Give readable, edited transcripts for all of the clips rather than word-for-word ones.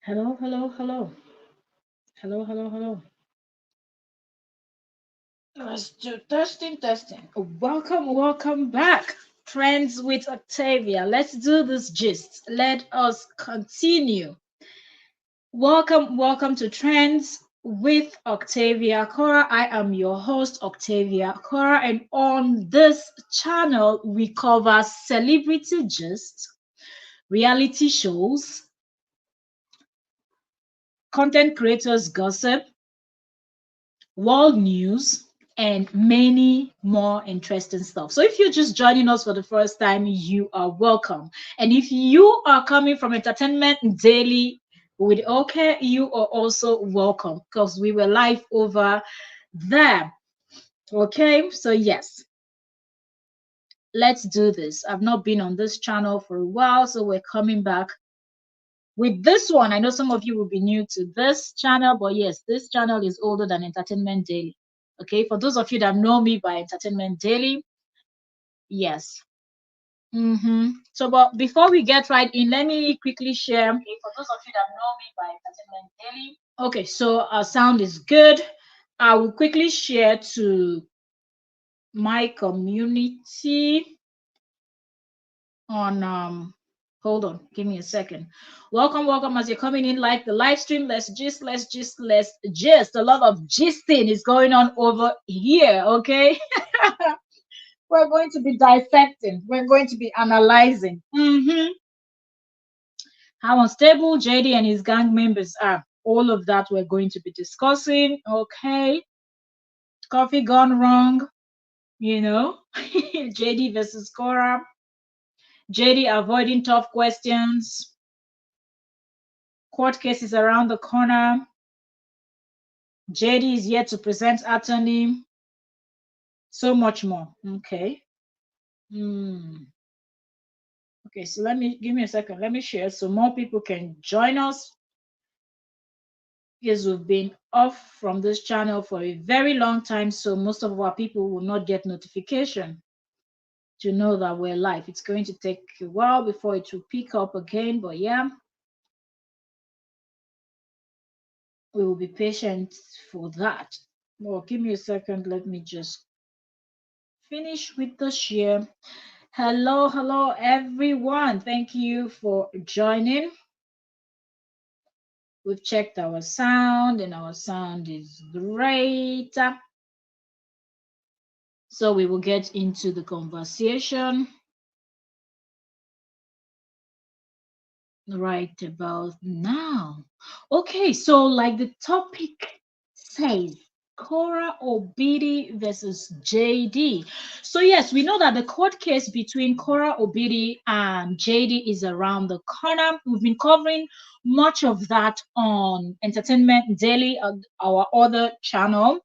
Hello, hello, hello. Hello, hello, hello. Let's do testing, testing. Welcome, welcome back. Trends with Octavia. Let's do this gist. Let us continue. Welcome, welcome to Trends with Octavia Korra. I am your host, Octavia Korra, and on this channel, we cover celebrity gist, reality shows, content creators gossip, world news, and many more interesting stuff. So if you're just joining us for the first time, you are welcome. And if you are coming from Entertainment Daily with okay, you are also welcome because we were live over there. Okay, so yes, let's do this. I've not been on this channel for a while, so we're coming back with this one. I know some of you will be new to this channel, but yes, this channel is older than Entertainment Daily. Okay, for those of you that know me by Entertainment Daily, yes. So, but before we get right in, let me quickly share. Okay, for those of you that know me by Entertainment Daily. Okay, so our sound is good. I will quickly share to my community on hold on, give me a second. Welcome, welcome as you're coming in, like the live stream. Let's gist. A lot of gisting is going on over here. Okay. We're going to be dissecting, we're going to be analyzing how unstable JD and his gang members are. All of that we're going to be discussing. Okay. Coffee gone wrong, you know. JD versus Korra. JD avoiding tough questions. Court cases around the corner. JD is yet to present attorney. So much more. Okay. Okay, so give me a second. Let me share so more people can join us. Because we've been off from this channel for a very long time, so most of our people will not get notification to know that we're live. It's going to take a while before it will pick up again, but yeah, we will be patient for that. Well, give me a second. Let me just finish with the share. Hello, hello, everyone. Thank you for joining. We've checked our sound, and our sound is great. So we will get into the conversation right about now. Okay, so like the topic says, Kora Obidi versus JD. So yes, we know that the court case between Kora Obidi and JD is around the corner. We've been covering much of that on Entertainment Daily, our other channel.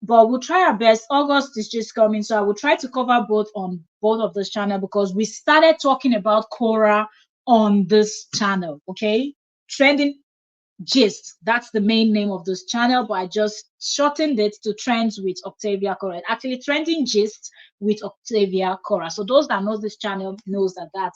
But we'll try our best. August is just coming, so I will try to cover both on both of this channel because we started talking about Korra on this channel. Okay, trending gist, that's the main name of this channel, but I just shortened it to Trends with Octavia Korra. Actually, trending gist with Octavia Korra. So those that know this channel knows that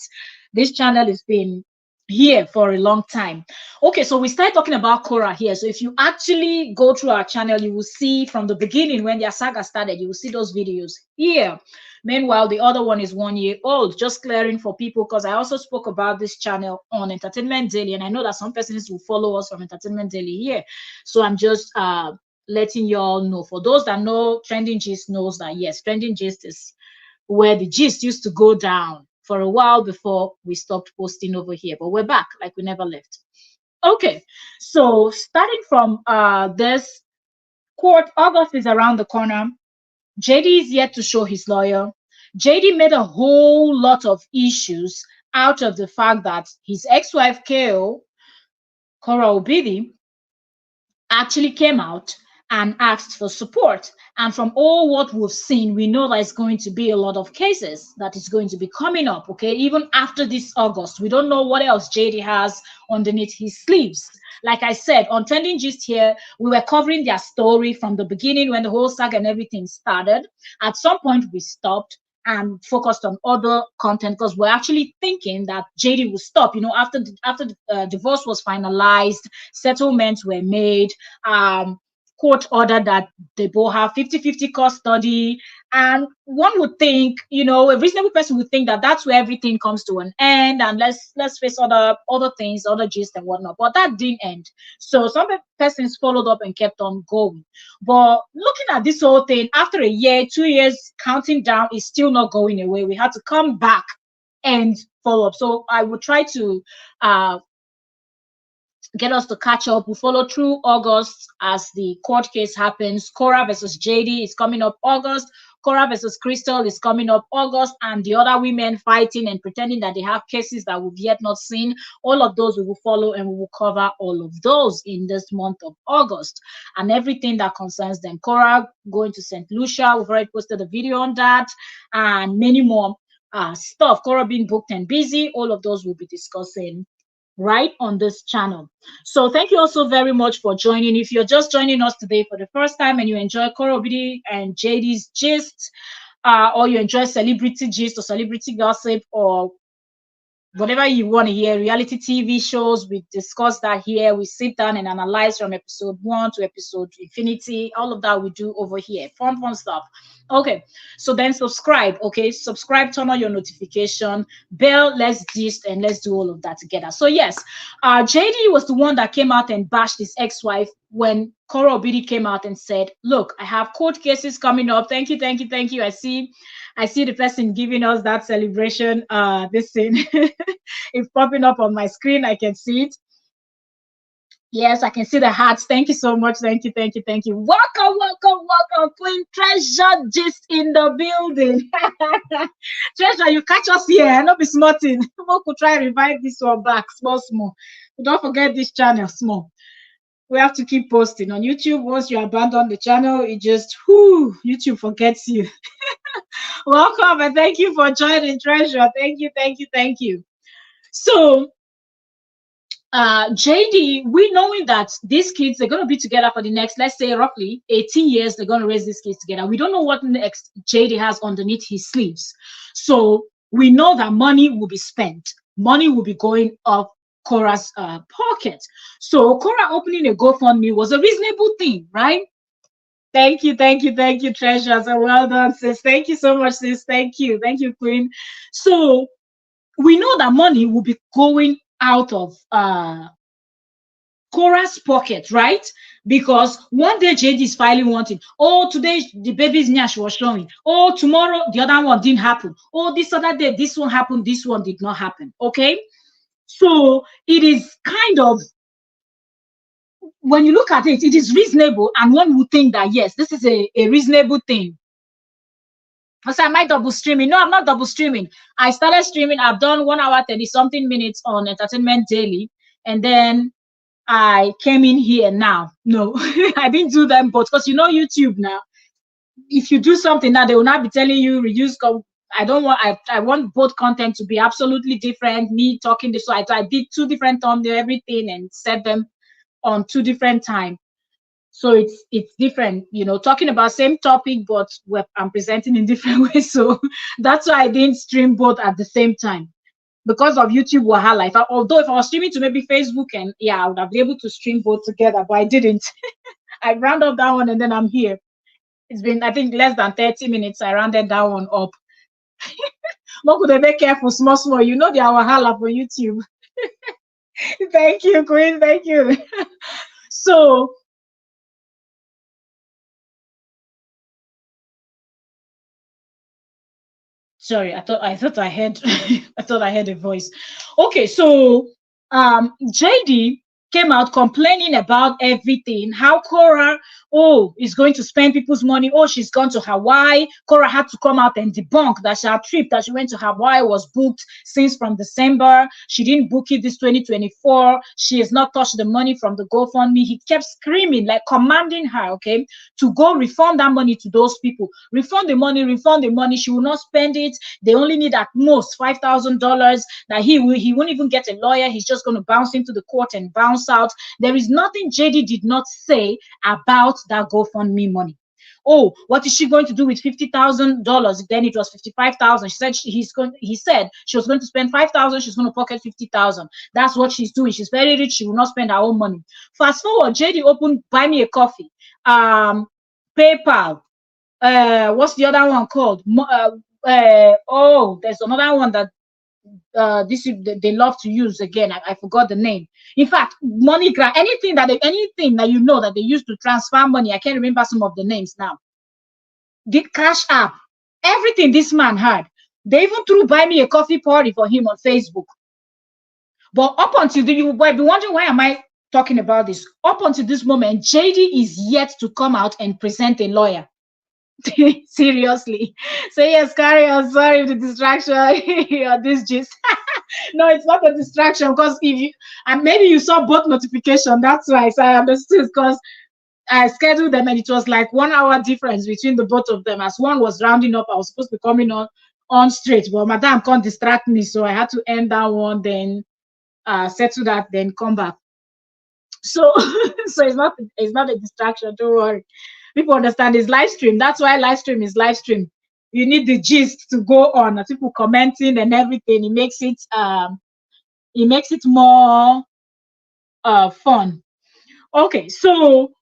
this channel has been here for a long time. Okay, so we started talking about Korra here. So if you actually go through our channel, you will see from the beginning when their saga started, you will see those videos here. Meanwhile, the other one is 1 year old. Just clearing for people because I also spoke about this channel on Entertainment Daily, and I know that some persons will follow us from Entertainment Daily here. So I'm just letting you all know. For those that know, Trending Gist knows that yes, Trending Gist is where the gist used to go down for a while before we stopped posting over here, but we're back like we never left. Okay, so starting from this court, August is around the corner. JD is yet to show his lawyer. JD made a whole lot of issues out of the fact that his ex-wife KO, Kora Obidi, actually came out and asked for support. And from all what we've seen, we know there's going to be a lot of cases that is going to be coming up, okay? Even after this August, we don't know what else JD has underneath his sleeves. Like I said, on Trending Gist here, we were covering their story from the beginning when the whole saga and everything started. At some point, we stopped. and focused on other content, because we're actually thinking that JD will stop. After the divorce was finalized, settlements were made, court ordered that they both have 50-50 custody, and one would think, a reasonable person would think that that's where everything comes to an end, and let's face other things, other gist and whatnot. But that didn't end. So some persons followed up and kept on going. But looking at this whole thing, after a year, 2 years, counting down, is still not going away. We had to come back and follow up. So I would try to get us to catch up. We follow through August as the court case happens. Korra versus JD is coming up August. Kora versus Crystal is coming up August, and the other women fighting and pretending that they have cases that we've yet not seen. All of those we will follow, and we will cover all of those in this month of August and everything that concerns them. Korra going to St. Lucia, we've already posted a video on that, and many more stuff. Korra being booked and busy, all of those we'll be discussing right on this channel. So thank you also very much for joining. If you're just joining us today for the first time and you enjoy Kora, obidi, and JD's gist, or you enjoy celebrity gist or celebrity gossip, or whatever you want to hear, reality TV shows, we discuss that here. We sit down and analyze from episode 1 to episode infinity. All of that we do over here. Fun stuff. Okay, so then subscribe. Okay, subscribe, turn on your notification bell. Let's gist and let's do all of that together. So yes, JD was the one that came out and bashed his ex-wife when Kora obidi came out and said, look, I have court cases coming up. Thank you. I see the person giving us that celebration. This thing is popping up on my screen. I can see it. Yes, I can see the hearts. Thank you so much. Thank you. Welcome. Queen Treasure just in the building. Treasure, you catch us here. Not be smarting. We could try to revive this one back. Small. Don't forget this channel, small. We have to keep posting on YouTube. Once you abandon the channel, it just YouTube forgets you. Welcome and thank you for joining, Treasure. Thank you. So JD, we knowing that these kids are going to be together for the next, let's say, roughly 18 years. They're going to raise these kids together. We don't know what next JD has underneath his sleeves. So we know that money will be spent. Money will be going up Korra's pocket. So Korra opening a GoFundMe was a reasonable thing, right? Thank you, Treasure. So well done, sis. Thank you so much, sis. Thank you, Queen. So we know that money will be going out of Korra's pocket, right? Because one day JD is filing one thing. Oh, today the baby's nyash was showing. Oh, tomorrow the other one didn't happen. Oh, this other day this one happened. This one did not happen. Okay, so it is kind of, when you look at it, it is reasonable, and one would think that yes, this is a reasonable thing. So am I double streaming? No, I'm not double streaming. I started streaming. I've done 1 hour 30 something minutes on Entertainment Daily, and then I came in here now. No, I didn't do them both, because YouTube now, if you do something now, they will not be telling you reduce. I don't want. I want both content to be absolutely different. Me talking this, so I did 2 different thumbnails, everything, and set them on 2 different times. So it's different, talking about same topic, but I'm presenting in different ways. So that's why I didn't stream both at the same time, because of YouTube wahala. Although if I was streaming to maybe Facebook, and I would have been able to stream both together, but I didn't. I round up that one and then I'm here. It's been, I think, less than 30 minutes. I rounded that one up. More could be careful, small. The wahala for YouTube. Thank you, Queen. Thank you. So sorry, I thought I heard I thought I heard a voice. Okay, so JD came out complaining about everything, how Korra is going to spend people's money. Oh, she's gone to Hawaii. Korra had to come out and debunk that her trip that she went to Hawaii was booked since from December. She didn't book it this 2024. She has not touched the money from the GoFundMe. He kept screaming, like commanding her, okay, to go refund that money to those people. Refund the money. She will not spend it. They only need at most $5,000. That he won't even get a lawyer. He's just going to bounce into the court and bounce out. There is nothing JD did not say about that GoFundMe money. Oh, what is she going to do with $50,000? Then it was 55,000. She said he said she was going to spend 5,000. She's going to pocket 50,000. That's what she's doing. She's very rich. She will not spend her own money. Fast forward, JD opened Buy Me a Coffee, PayPal. What's the other one called? Oh, there's another one that they love to use again. I forgot the name. In fact, MoneyGram, anything that you know that they use to transfer money. I can't remember some of the names now. The Cash App, everything this man had. They even threw Buy Me a Coffee party for him on Facebook. But up until you might be wondering, why am I talking about this? Up until this moment, JD is yet to come out and present a lawyer. Seriously. So yes, carry on. Sorry for the distraction or this gist. No, it's not a distraction, because if you and maybe you saw both notification, that's why. So I understood, because I scheduled them and it was like 1 hour difference between the both of them. As one was rounding up, I was supposed to be coming on straight, but madam can't distract me, so I had to end that one, then settle that, then come back. So so it's not a distraction, don't worry. People understand it's live stream. That's why live stream is live stream. You need the gist to go on, people commenting and everything. It makes it more fun. Okay, so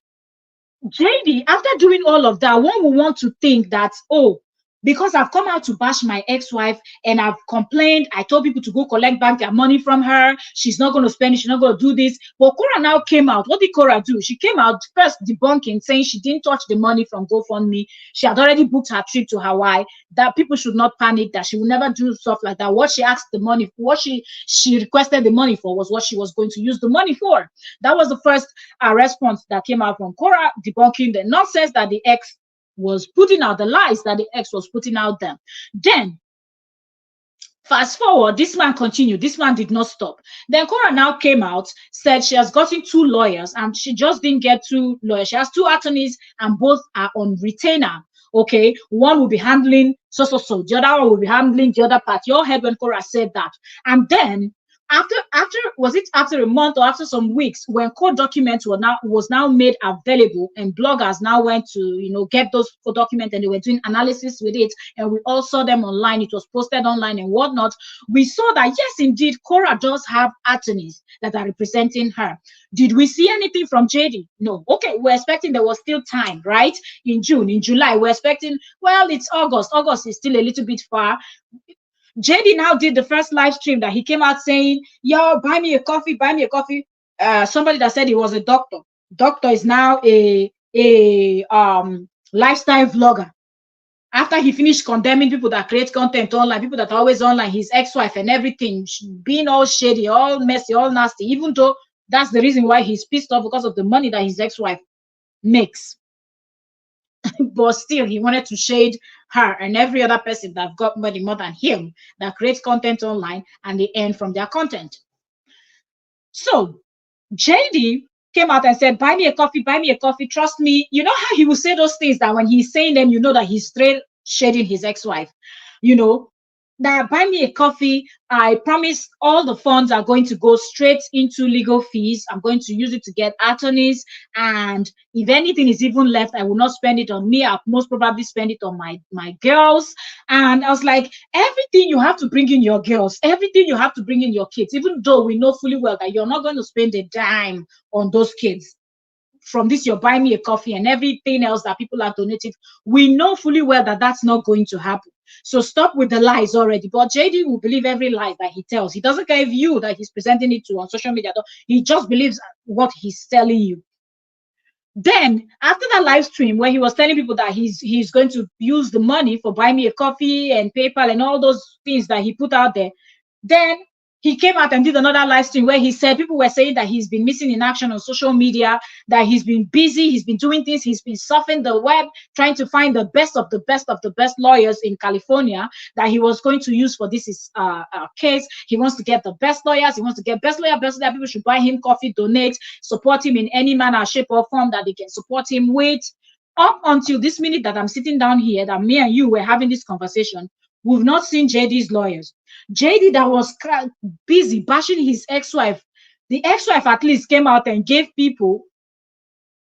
JD, after doing all of that, one will want to think that, oh, because I've come out to bash my ex-wife and I've complained, I told people to go collect back their money from her. She's not going to spend it. She's not going to do this. But Korra now came out. What did Korra do? She came out first debunking, saying she didn't touch the money from GoFundMe. She had already booked her trip to Hawaii, that people should not panic, that she will never do stuff like that. What she asked the money, what she requested the money for was what she was going to use the money for. That was the first response that came out from Korra, debunking the nonsense that the ex was putting out, the lies that the ex was putting out there. Then fast forward, this man continued. This man did not stop. Then Korra now came out, said she has gotten 2 lawyers, and she just didn't get 2 lawyers. She has 2 attorneys, and both are on retainer. Okay, one will be handling so. The other one will be handling the other part. You all heard when Korra said that. And then after was it after a month or after some weeks, when court documents was now made available, and bloggers now went to get those court documents, and they were doing analysis with it, and we all saw them online. It was posted online and whatnot. We saw that yes, indeed, Korra does have attorneys that are representing her. Did we see anything from JD? No. Okay, we're expecting there was still time, right? In June, in July, we're expecting. Well, it's August. August is still a little bit far. JD now did the first live stream that he came out saying, yo, buy me a coffee, buy me a coffee. Somebody that said he was a doctor. Doctor is now a lifestyle vlogger. After he finished condemning people that create content online, people that are always online, his ex-wife and everything, being all shady, all messy, all nasty, even though that's the reason why he's pissed off, because of the money that his ex-wife makes. But still, he wanted to shade her and every other person that got money more than him, that creates content online and they earn from their content. So JD came out and said, buy me a coffee, buy me a coffee. Trust me. You know how he will say those things that when he's saying them, you know that he's straight shading his ex-wife. That buy me a coffee. I promise all the funds are going to go straight into legal fees. I'm going to use it to get attorneys. And if anything is even left, I will not spend it on me. I'll most probably spend it on my girls. And I was like, everything you have to bring in your girls, everything you have to bring in your kids, even though we know fully well that you're not going to spend a dime on those kids. From this, you're buying me a coffee and everything else that people are donating. We know fully well that that's not going to happen. So stop with the lies already. But JD will believe every lie that he tells. He doesn't care if you that he's presenting it to on social media. He just believes what he's telling you. Then after that live stream where he was telling people that he's going to use the money for buy me a coffee and PayPal and all those things that he put out there, then he came out and did another live stream where he said people were saying that he's been missing in action on social media, that he's been busy, he's been doing things, he's been surfing the web, trying to find the best of the best of the best lawyers in California that he was going to use for this case. He wants to get the best lawyers. He wants to get best lawyer. People should buy him coffee, donate, support him in any manner, shape, or form that they can support him with. Up until this minute that I'm sitting down here, that me and you were having this conversation, we've not seen JD's lawyers. JD that was busy bashing his ex-wife. The ex-wife at least came out and gave people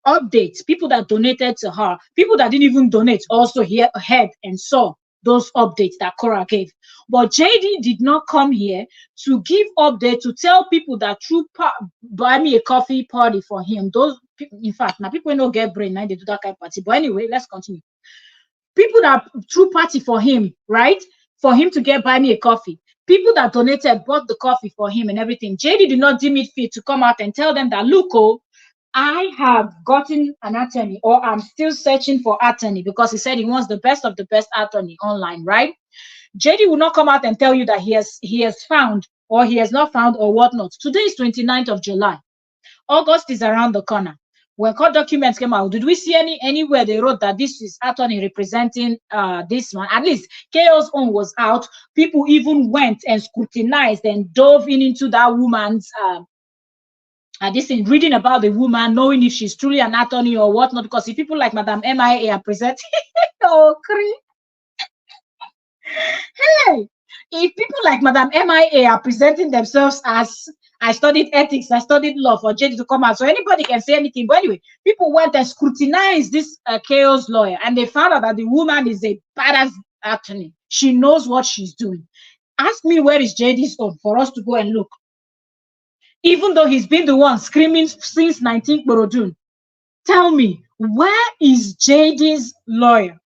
updates, people that donated to her, people that didn't even donate also heard and saw those updates that Korra gave. But JD did not come here to give update to tell people that through buy me a coffee party for him. Those people, in fact, now people don't get brain now they do that kind of party. But anyway, let's continue. People that threw party for him, right? For him to get buy me a coffee. People that donated bought the coffee for him and everything. JD did not deem it fit to come out and tell them that, look, oh, I have gotten an attorney, or I'm still searching for attorney, because he said he wants the best of the best attorney online, right? JD will not come out and tell you that he has found, or he has not found, or whatnot. Today is 29th of July. August is around the corner. When court documents came out, did we see anywhere they wrote that this is attorney representing this one? At least Chaos own was out. People even went and scrutinized and dove into that woman's this thing, reading about the woman, knowing if she's truly an attorney or whatnot. Because if people like Madam MIA are presenting, oh, hey, if people like Madam MIA are presenting themselves as I studied ethics, I studied law, for JD to come out, so anybody can say anything. But anyway, people went and scrutinized this Chaos lawyer, and they found out that the woman is a badass attorney. She knows what she's doing. Ask me, where is JD's own for us to go and look? Even though he's been the one screaming since 19th Borodun. Tell me, where is JD's lawyer?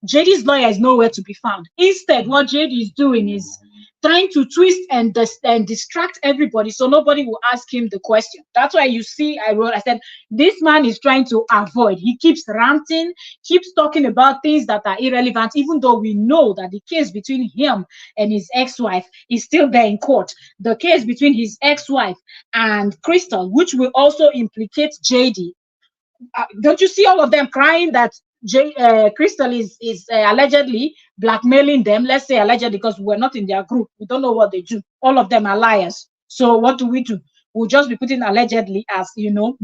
JD's lawyer is nowhere to be found. Instead, what JD is doing is trying to twist and distract everybody so nobody will ask him the question. That's why you see, I said, this man is trying to avoid. He keeps ranting, keeps talking about things that are irrelevant, even though we know that the case between him and his ex-wife is still there in court. The case between his ex-wife and Crystal, which will also implicate JD. Don't you see all of them crying that Crystal is allegedly blackmailing them? Let's say allegedly, because we're not in their group. We don't know what they do. All of them are liars. So what do? We'll just be putting allegedly as, you know.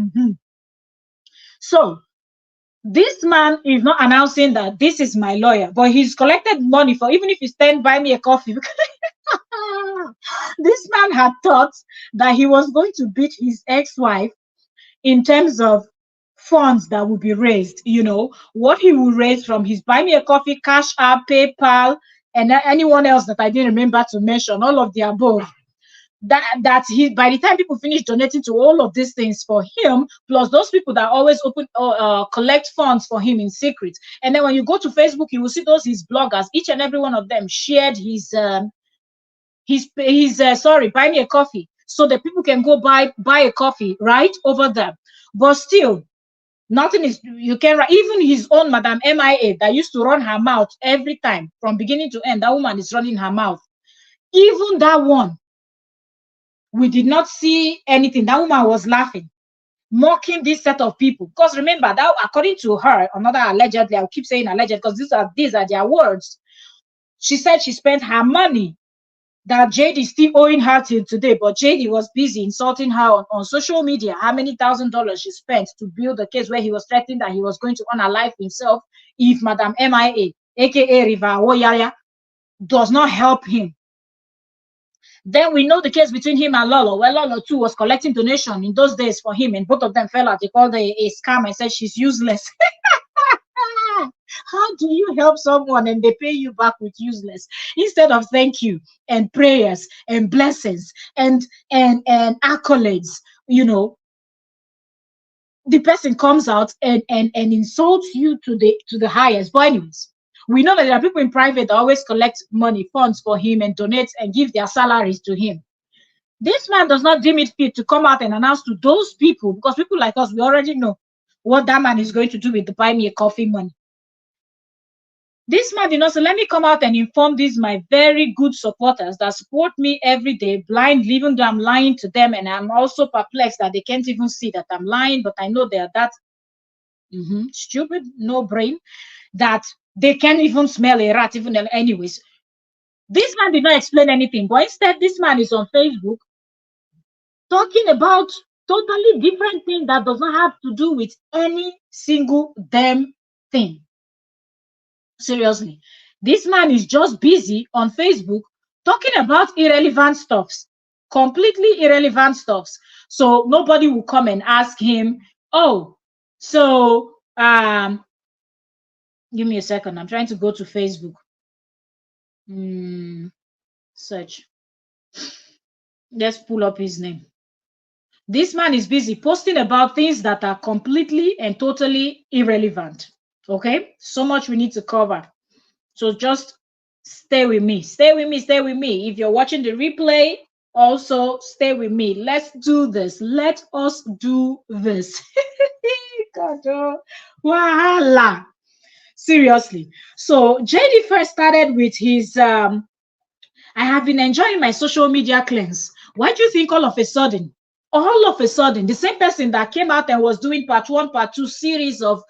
So this man is not announcing that this is my lawyer, but he's collected money for, even if he stand buy me a coffee. This man had thought that he was going to beat his ex-wife in terms of funds that will be raised, you know, what he will raise from his buy me a coffee, Cash App, PayPal, and anyone else that I didn't remember to mention, all of the above. That he, by the time people finish donating to all of these things for him, plus those people that always collect funds for him in secret, and then when you go to Facebook, you will see those his bloggers, each and every one of them shared his sorry, buy me a coffee, so that people can go buy a coffee right over there. But still, nothing is, you can write. Even his own Madam MIA that used to run her mouth every time from beginning to end, that woman is running her mouth. Even that one, we did not see anything. That woman was laughing, mocking this set of people. Because remember that, according to her, another allegedly, I'll keep saying alleged because these are their words. She said she spent her money that JD is still owing her till today, but JD was busy insulting her on social media. How many $1,000s she spent to build a case where he was threatening that he was going to unalive himself if Madam MIA, aka River Woyaya, does not help him. Then we know the case between him and Lolo, where Lolo too was collecting donation in those days for him, and both of them fell out. They called a scam and said she's useless. How do you help someone and they pay you back with useless instead of thank you and prayers and blessings and accolades? You know, the person comes out and insults you to the highest. But anyways, we know that there are people in private that always collect money, funds for him and donate and give their salaries to him. This man does not deem it fit to come out and announce to those people, because people like us, we already know what that man is going to do with the buy me a coffee money. This man did not say, let me come out and inform these my very good supporters that support me every day, blind, even though I'm lying to them. And I'm also perplexed that they can't even see that I'm lying, but I know they're that stupid, no brain, that they can't even smell a rat, even anyways. This man did not explain anything, but instead, this man is on Facebook talking about totally different thing that does not have to do with any single damn thing. Seriously, this man is just busy on Facebook talking about irrelevant stuffs, completely irrelevant stuffs. So nobody will come and ask him Oh, so give me a second. I'm trying to go to Facebook. Search. Let's pull up his name. This man is busy posting about things that are completely and totally irrelevant. Okay, so much we need to cover. So just stay with me. Stay with me. Stay with me. If you're watching the replay, also stay with me. Let's do this. Let us do this. God, oh, voila. Seriously. So JD first started with his I have been enjoying my social media cleanse. Why do you think all of a sudden, the same person that came out and was doing part one, part two series of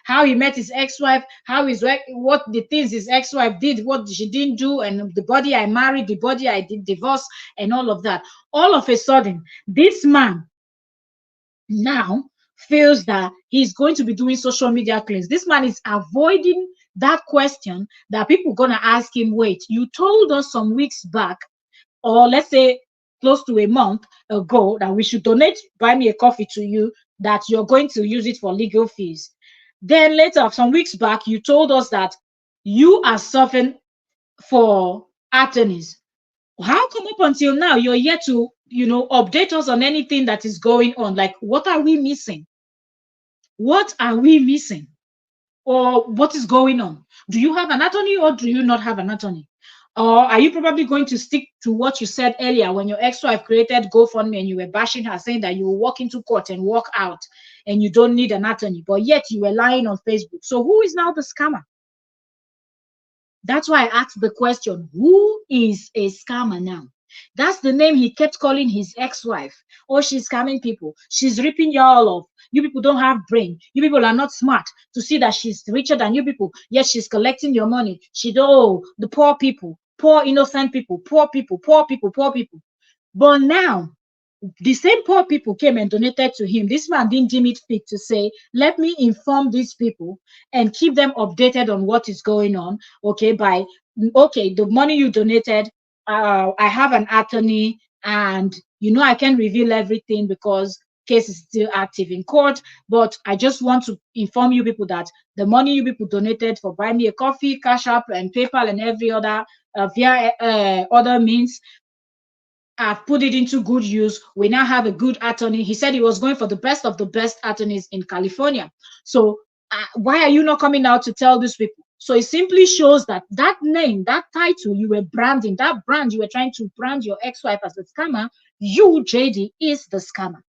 how he met his ex-wife, what the things his ex-wife did, what she didn't do, and the body I married, the body I did divorce, and all of that. All of a sudden, this man now feels that he's going to be doing social media cleanse. This man is avoiding that question that people gonna ask him. Wait, you told us some weeks back, or let's say close to a month ago, that we should donate, buy me a coffee to you, that you're going to use it for legal fees. Then later, some weeks back, you told us that you are suffering for attorneys. How come up until now you're yet to, update us on anything that is going on? Like, what are we missing? What are we missing? Or what is going on? Do you have an attorney or do you not have an attorney? Or are you probably going to stick to what you said earlier when your ex-wife created GoFundMe and you were bashing her, saying that you will walk into court and walk out and you don't need an attorney, but yet you were lying on Facebook? So who is now the scammer? That's why I asked the question, who is a scammer now? That's the name he kept calling his ex-wife. Oh, she's scamming people. She's ripping y'all off. You people don't have brain. You people are not smart to see that she's richer than you people. Yes, she's collecting your money. The poor people, poor innocent people, poor people, poor people, poor people. But now, the same poor people came and donated to him. This man didn't deem it fit to say, let me inform these people and keep them updated on what is going on. Okay, the money you donated, I have an attorney, and I can reveal everything because case is still active in court. But I just want to inform you people that the money you people donated for buy me a coffee, Cash App, and PayPal, and every other via other means, I've put it into good use. We now have a good attorney. He said he was going for the best of the best attorneys in California. So why are you not coming out to tell these people? So it simply shows that that name, that title you were branding, that brand you were trying to brand your ex-wife as a scammer, you, JD, is the scammer.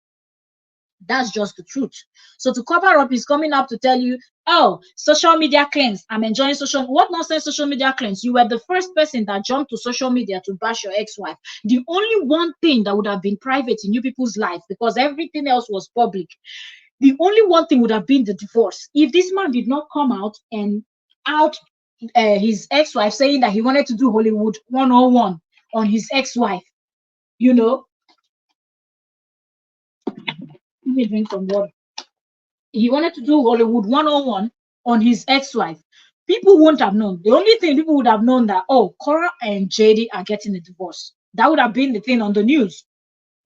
That's just the truth. So to cover up, he's coming up to tell you, oh, social media cleanse. I'm enjoying What nonsense social media cleanse? You were the first person that jumped to social media to bash your ex-wife. The only one thing that would have been private in you people's life, because everything else was public, the only one thing would have been the divorce. If this man did not come out and out his ex-wife saying that he wanted to do Hollywood 101 on his ex-wife, let me drink some water. He wanted to do Hollywood 101 on his ex-wife. People wouldn't have known. The only thing people would have known that, oh, Kora and JD are getting a divorce. That would have been the thing on the news.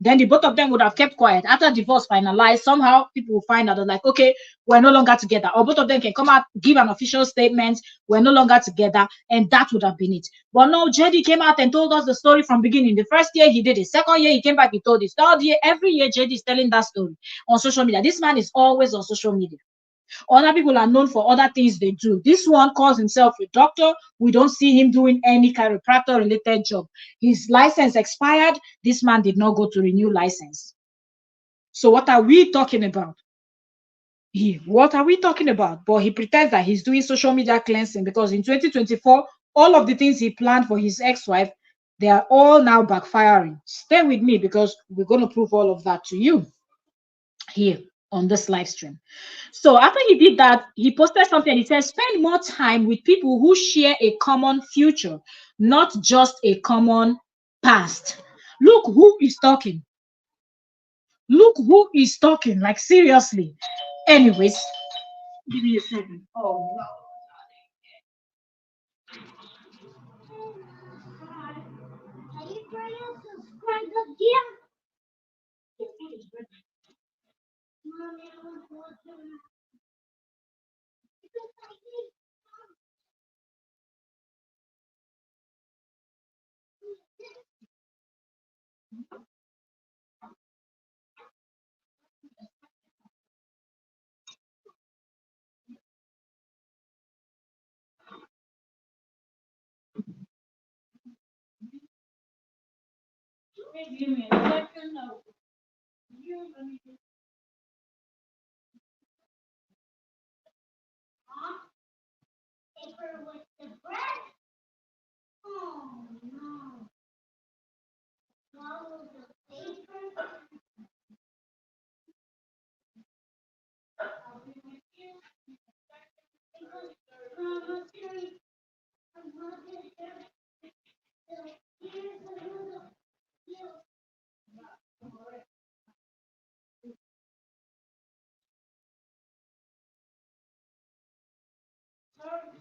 Then the both of them would have kept quiet. After divorce finalized, somehow people will find out that, like, okay, we're no longer together. Or both of them can come out, give an official statement, we're no longer together, and that would have been it. But no, JD came out and told us the story from beginning. The first year he did it. Second year he came back, he told it. Third year, every year JD is telling that story on social media. This man is always on social media. Other people are known for other things they do. This one calls himself a doctor. We don't see him doing any chiropractor related job. His license expired. This man did not go to renew license. So what are we talking about? What are we talking about? But he pretends that he's doing social media cleansing because in 2024, all of the things he planned for his ex-wife, they are all now backfiring. Stay with me because we're going to prove all of that to you here on this live stream. So after he did that, he posted something and he said, spend more time with people who share a common future, not just a common past. Look who is talking. Look who is talking. Like, seriously. Anyways, give me a second. Oh, no. Give me a second.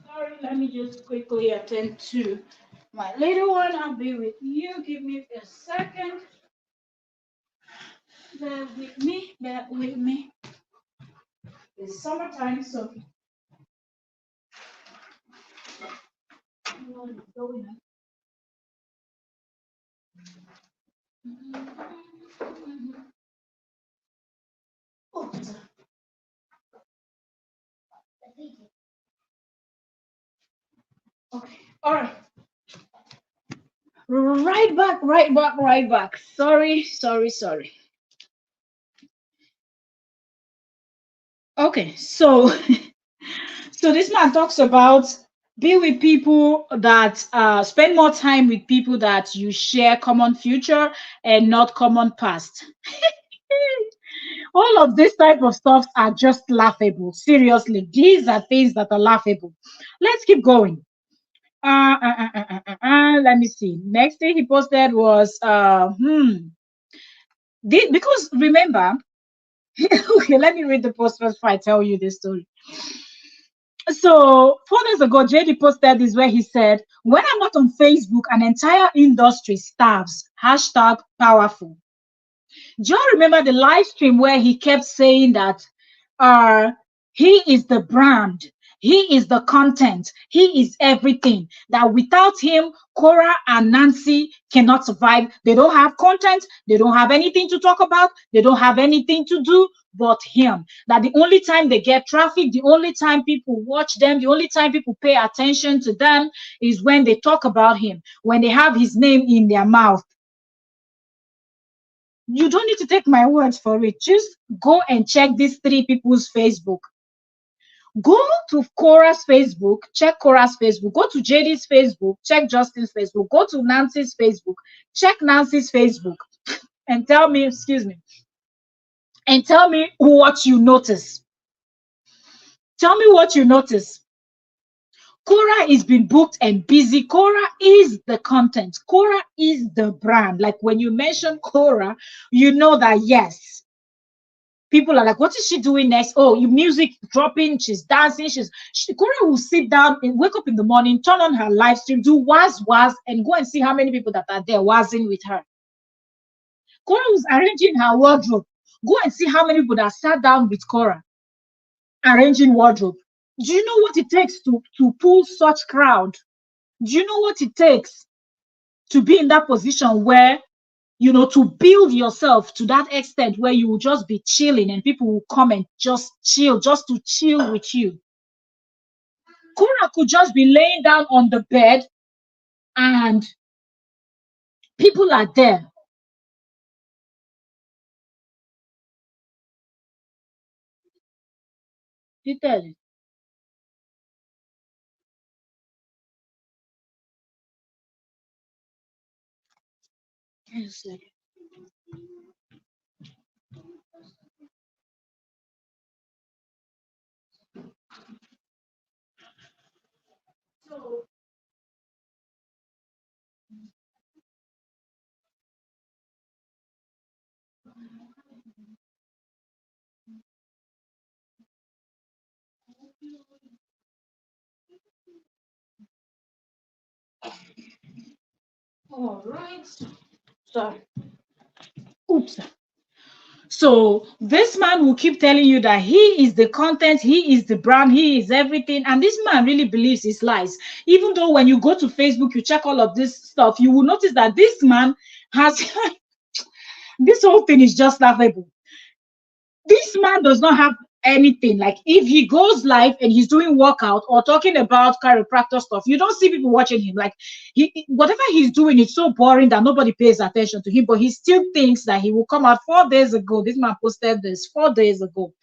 Sorry, let me just quickly attend to my little one. I'll be with you. Give me a second. Bear with me. Bear with me. It's summertime, so what is going on? Oops. Okay. All right. Right back, right back, right back. Sorry, sorry, sorry. Okay, so so this man talks about be with people that spend more time with people that you share common future and not common past. All of this type of stuff are just laughable. Seriously, these are things that are laughable. Let's keep going. Let me see. Next thing he posted was because remember, okay, let me read the post first before I tell you this story. So 4 days ago, JD posted this where he said, "When I'm not on Facebook, an entire industry starves. Hashtag powerful." Do you remember the live stream where he kept saying that uh he is the brand, he is the content, he is everything, that without him Korra and Nancy cannot survive. They don't have content, they don't have anything to talk about, they don't have anything to do but him. That the only time they get traffic, the only time people watch them, the only time people pay attention to them is when they talk about him, when they have his name in their mouth. You don't need to take my words for it. Just go and check these three people's Facebook. Go to Korra's Facebook, check Korra's Facebook. Go to JD's Facebook, check Justin's Facebook. Go to Nancy's Facebook, check Nancy's Facebook, and tell me, excuse me, and tell me what you notice. Tell me what you notice. Korra is being booked and busy. Korra is the content. Korra is the brand. Like when you mention Korra, you know that yes, people are like, what is she doing next? Oh, you music dropping, she's dancing, Korra will sit down and wake up in the morning, turn on her live stream, do was, and go and see how many people that are there wazzing with her. Korra was arranging her wardrobe. Go and see how many people that sat down with Korra arranging wardrobe. Do you know what it takes to pull such crowd? Do you know what it takes to be in that position where to build yourself to that extent where you will just be chilling and people will come and just chill, just to chill with you? Korra could just be laying down on the bed and people are there. You tell it. Yes, sir. So, all right. So, oops. So this man will keep telling you that he is the content, he is the brand, he is everything. And this man really believes his lies. Even though when you go to Facebook, you check all of this stuff, you will notice that this man has this whole thing is just laughable. This man does not have anything. Like if he goes live and he's doing workout or talking about chiropractor stuff, you don't see people watching him. Like whatever he's doing is so boring that nobody pays attention to him, but he still thinks that he will come out 4 days ago. This man posted this 4 days ago,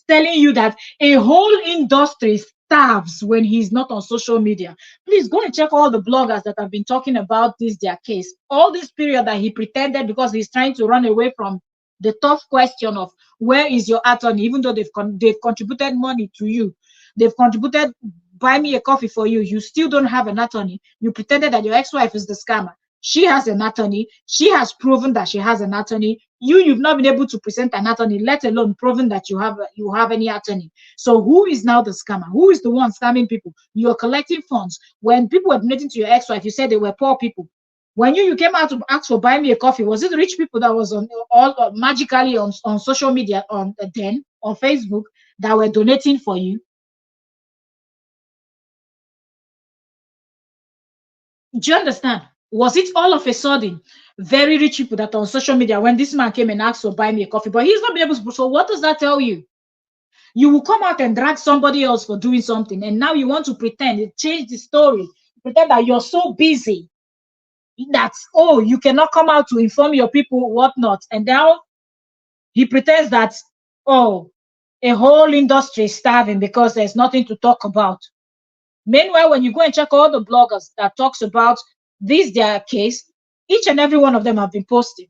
telling you that a whole industry starves when he's not on social media. Please go and check all the bloggers that have been talking about this their case all this period that he pretended, because he's trying to run away from the tough question of where is your attorney, even though they've contributed money to you, they've contributed buy me a coffee for you, you still don't have an attorney. You pretended that your ex-wife is the scammer. She has an attorney. She has proven that she has an attorney. You've not been able to present an attorney, let alone proven that you have any attorney. So who is now the scammer? Who is the one scamming people? You're collecting funds. When people were donating to your ex-wife, you said they were poor people. When you came out to ask for buy me a coffee, was it rich people that was on all magically on social media on then on Facebook that were donating for you? Do you understand? Was it all of a sudden very rich people that are on social media when this man came and asked for buy me a coffee? But he's not being able to. So what does that tell you? You will come out and drag somebody else for doing something, and now you want to pretend, change the story, pretend that you're so busy that oh you cannot come out to inform your people whatnot, and now he pretends that oh a whole industry is starving because there's nothing to talk about. Meanwhile, when you go and check all the bloggers that talks about this their case, each and every one of them have been posting.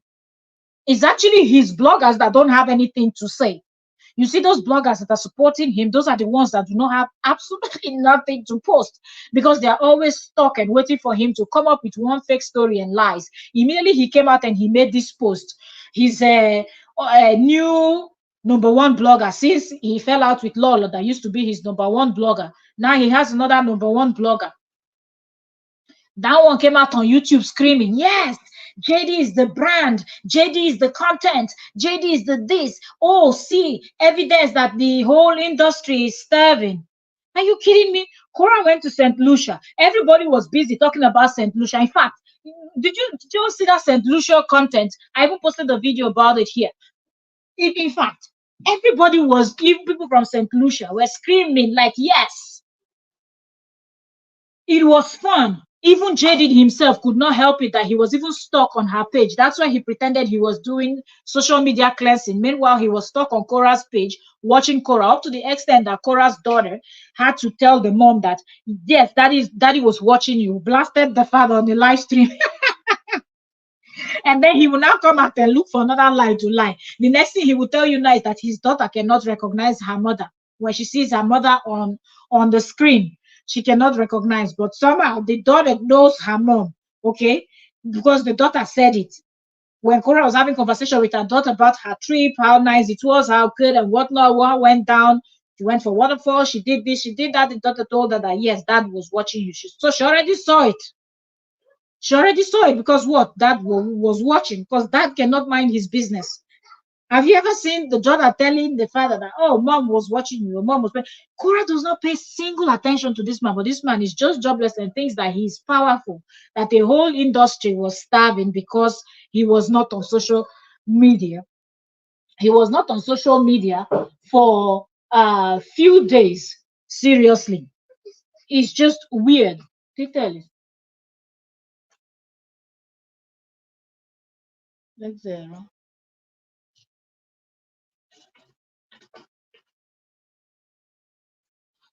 It's actually his bloggers that don't have anything to say. You see those bloggers that are supporting him, those are the ones that do not have absolutely nothing to post, because they are always stuck and waiting for him to come up with one fake story and lies. Immediately he came out and he made this post. He's a new number one blogger since he fell out with Lolo that used to be his number one blogger. Now he has another number one blogger. That one came out on YouTube screaming, yes, JD is the brand, JD is the content, JD is the this. Oh, see, evidence that the whole industry is starving. Are you kidding me? Korra went to St. Lucia. Everybody was busy talking about St. Lucia. In fact, did you see that St. Lucia content? I even posted a video about it here. In fact, everybody was, even people from St. Lucia were screaming like, yes, it was fun. Even JD himself could not help it that he was even stuck on her page. That's why he pretended he was doing social media cleansing. Meanwhile, he was stuck on Korra's page watching Korra, up to the extent that Korra's daughter had to tell the mom that, yes, daddy was watching you, blasted the father on the live stream. And then he will now come out and look for another lie to lie. The next thing he will tell you now is that his daughter cannot recognize her mother. When she sees her mother on the screen, she cannot recognize. But somehow the daughter knows her mom, okay? Because the daughter said it. When Korra was having conversation with her daughter about her trip, how nice it was, how good and whatnot, what went down. She went for waterfall, she did this, she did that. The daughter told her that yes, dad was watching you. So she already saw it. She already saw it because what? Dad was watching, because dad cannot mind his business. Have you ever seen the daughter telling the father that, oh, mom was watching you, mom was paying? Korra does not pay single attention to this man, but this man is just jobless and thinks that he's powerful, that the whole industry was starving because he was not on social media. He was not on social media for a few days. Seriously. It's just weird. Tell you. Like zero.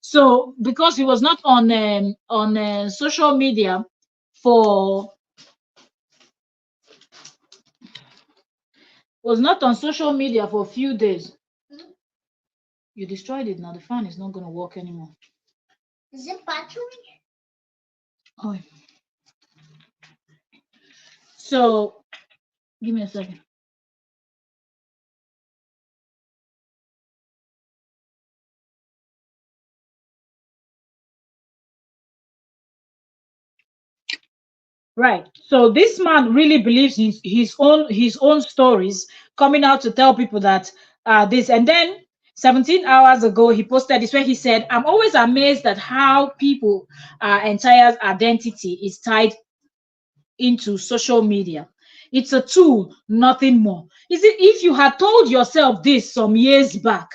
So because he was not on social media for was not on social media for a few days. You destroyed it now. The fan is not going to work anymore. Is it battery? Oh. So give me a second. Right. So this man really believes his own stories, coming out to tell people that this. And then 17 hours ago he posted this where he said, I'm always amazed at how people entire identity is tied into social media. It's a tool, nothing more. Is it if you had told yourself this some years back,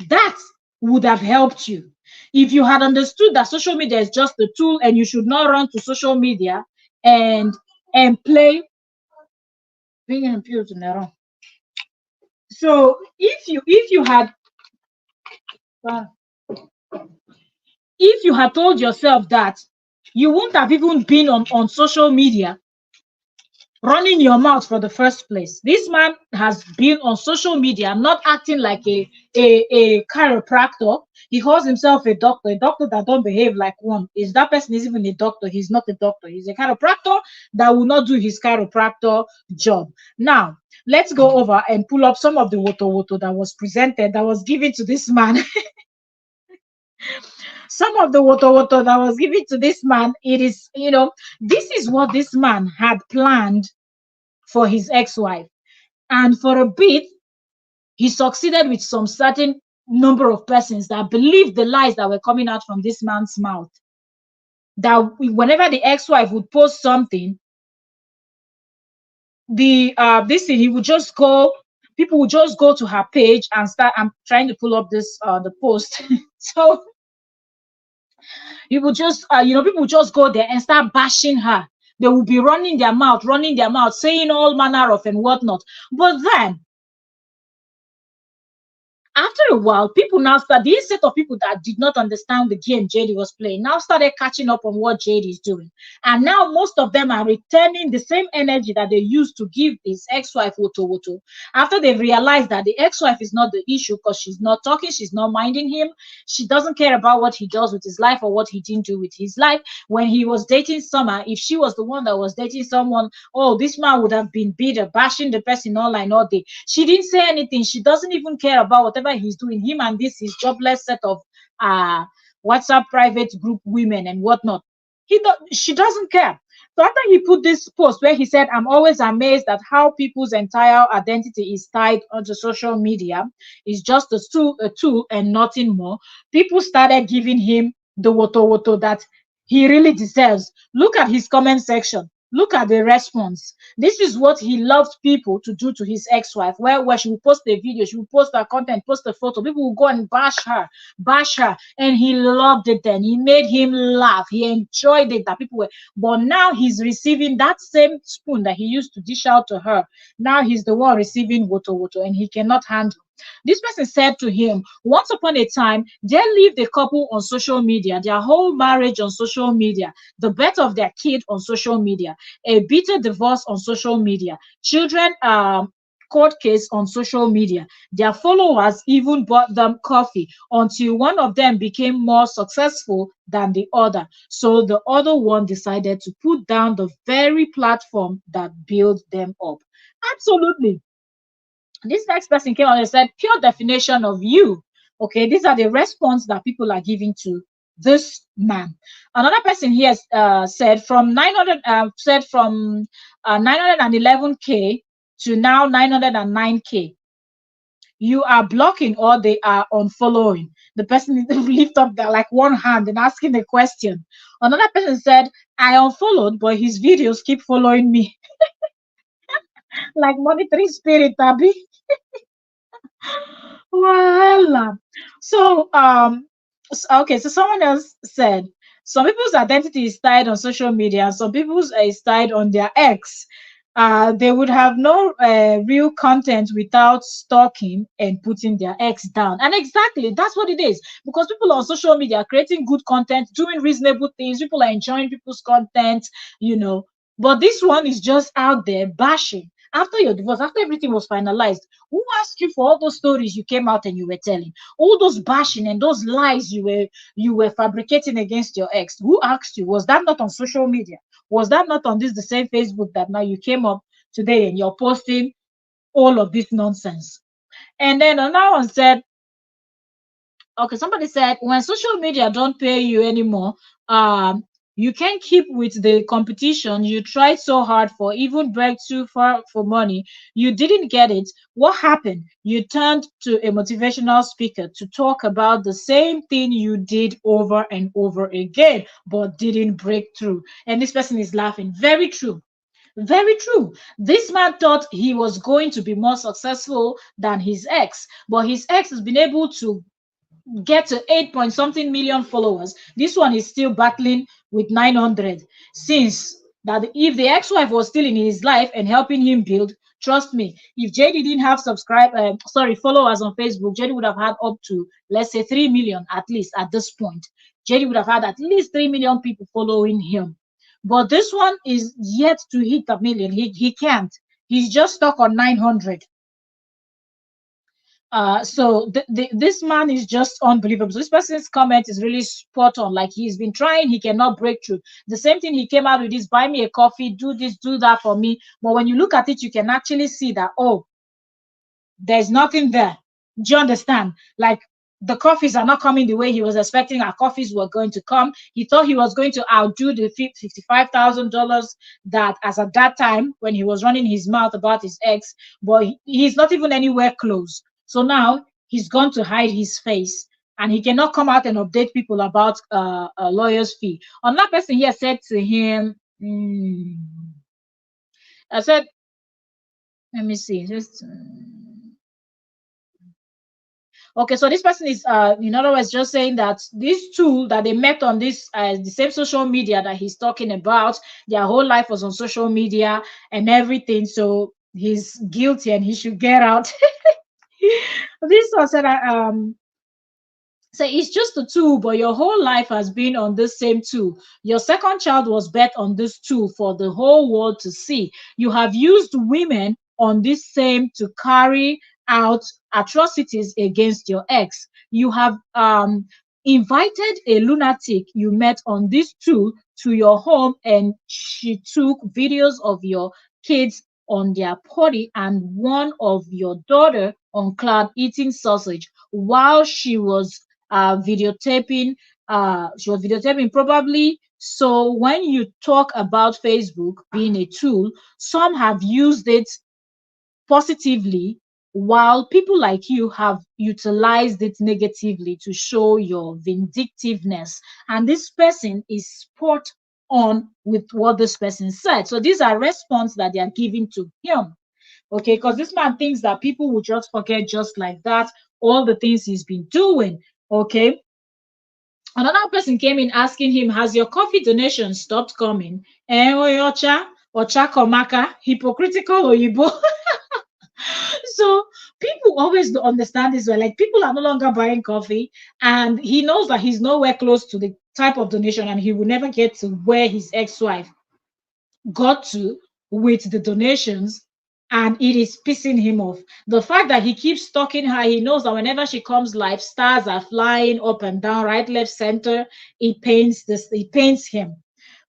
that would have helped you. If you had understood that social media is just a tool and you should not run to social media and play. So if you had told yourself that, you wouldn't have even been on social media running your mouth for the first place. This man has been on social media, not acting like a chiropractor. He calls himself a doctor that don't behave like one. Is that person is even a doctor? He's not a doctor. He's a chiropractor that will not do his chiropractor job. Now, let's go over and pull up some of the woto that was presented, that was given to this man. Some of the woto that was given to this man, it is, this is what this man had planned for his ex-wife. And for a bit, he succeeded with some certain number of persons that believed the lies that were coming out from this man's mouth. That whenever the ex-wife would post something, this thing, he would just go, people would just go to her page and start. I'm trying to pull up this the post. So you would just people would just go there and start bashing her. They will be running their mouth, saying all manner of and whatnot. But then after a while, people now start, these set of people that did not understand the game JD was playing now started catching up on what JD is doing. And now most of them are returning the same energy that they used to give his ex-wife Woto Woto. After they realized that the ex-wife is not the issue because she's not talking, she's not minding him, she doesn't care about what he does with his life or what he didn't do with his life. When he was dating Summer, if she was the one that was dating someone, oh, this man would have been bitter, bashing the person online all day. She didn't say anything. She doesn't even care about whatever he's doing. Him and this his jobless set of uh WhatsApp private group women and whatnot. She doesn't care. So after he put this post where he said, I'm always amazed at how people's entire identity is tied onto social media, it's just a tool and nothing more. People started giving him the woto that he really deserves. Look at his comment section. Look at the response. This is what he loved people to do to his ex-wife, where she will post a video, she will post her content, post a photo. People will go and bash her, and he loved it. Then he made him laugh. He enjoyed it that people were. But now he's receiving that same spoon that he used to dish out to her. Now he's the one receiving woto, and he cannot handle. This person said to him, once upon a time, they lived a couple on social media, their whole marriage on social media, the birth of their kid on social media, a bitter divorce on social media, children court case on social media. Their followers even bought them coffee until one of them became more successful than the other. So the other one decided to put down the very platform that built them up. Absolutely. This next person came on and said, pure definition of you. Okay, these are the response that people are giving to this man. Another person here said from 911k to now 909k. You are blocking or they are unfollowing. The person lift up their like one hand and asking a question. Another person said, I unfollowed, but his videos keep following me. Like monitoring spirit, Abby. Voila. So, okay, so someone else said some people's identity is tied on social media, and some people's is tied on their ex. They would have no real content without stalking and putting their ex down. And exactly, that's what it is. Because people on social media are creating good content, doing reasonable things. People are enjoying people's content, you know. But this one is just out there bashing. After your divorce, after everything was finalized, who asked you for all those stories you came out and you were telling? All those bashing and those lies you were fabricating against your ex. Who asked you? Was that not on social media? Was that not on this the same Facebook that now you came up today and you're posting all of this nonsense? And then another one said, okay, somebody said when social media don't pay you anymore, You can't keep with the competition. You tried so hard for, even begged too far for money. You didn't get it. What happened? You turned to a motivational speaker to talk about the same thing you did over and over again, but didn't break through. And this person is laughing. Very true. Very true. This man thought he was going to be more successful than his ex, but his ex has been able to get to 8 point something million followers. This one is still battling with 900. Since that, if the ex-wife was still in his life and helping him build, trust me, if JD didn't have followers on Facebook, JD would have had up to, let's say, 3 million at least at this point. JD would have had at least 3 million people following him. But this one is yet to hit a million. He can't. He's just stuck on 900. This man is just unbelievable. So this person's comment is really spot on. Like, he's been trying, he cannot break through. The same thing he came out with is, buy me a coffee, do this, do that for me. But when you look at it, you can actually see that, oh, there's nothing there. Do you understand? Like, the coffees are not coming the way he was expecting our coffees were going to come. He thought he was going to outdo the $55,000 that, as at that time, when he was running his mouth about his ex, but he's not even anywhere close. So now he's gone to hide his face, and he cannot come out and update people about a lawyer's fee. Another person here said to him, I said, let me see, just. Okay, so this person is, in other words, just saying that this tool that they met on this, the same social media that he's talking about, their whole life was on social media and everything. So he's guilty and he should get out. This one said, so it's just a tool, but your whole life has been on this same tool. Your second child was bet on this tool for the whole world to see. You have used women on this same to carry out atrocities against your ex. You have invited a lunatic you met on this tool to your home, and she took videos of your kids on their potty and one of your daughter on cloud eating sausage while videotaping she was videotaping probably. So when you talk about Facebook being a tool, some have used it positively, while people like you have utilized it negatively to show your vindictiveness. And this person is spot on with what this person said. So these are response that they are giving to him. Okay, because this man thinks that people will just forget just like that all the things he's been doing. Okay, another person came in asking him, has your coffee donation stopped coming? Ocha komaka, hypocritical oyibo. So people always don't understand this way. Like, people are no longer buying coffee, and he knows that he's nowhere close to the type of donation, and he will never get to where his ex-wife got to with the donations, and it is pissing him off. The fact that he keeps stalking her, he knows that whenever she comes live, stars are flying up and down, right, left, center. It pains him.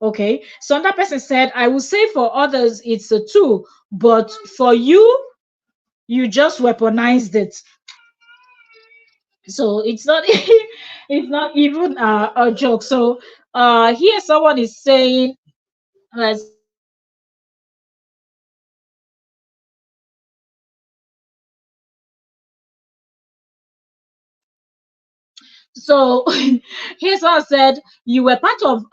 Okay, so another person said, I will say for others it's a tool, but for you, you just weaponized it. So it's not it's not even a joke. So here someone is saying, let's see, so here's what I said. You were part of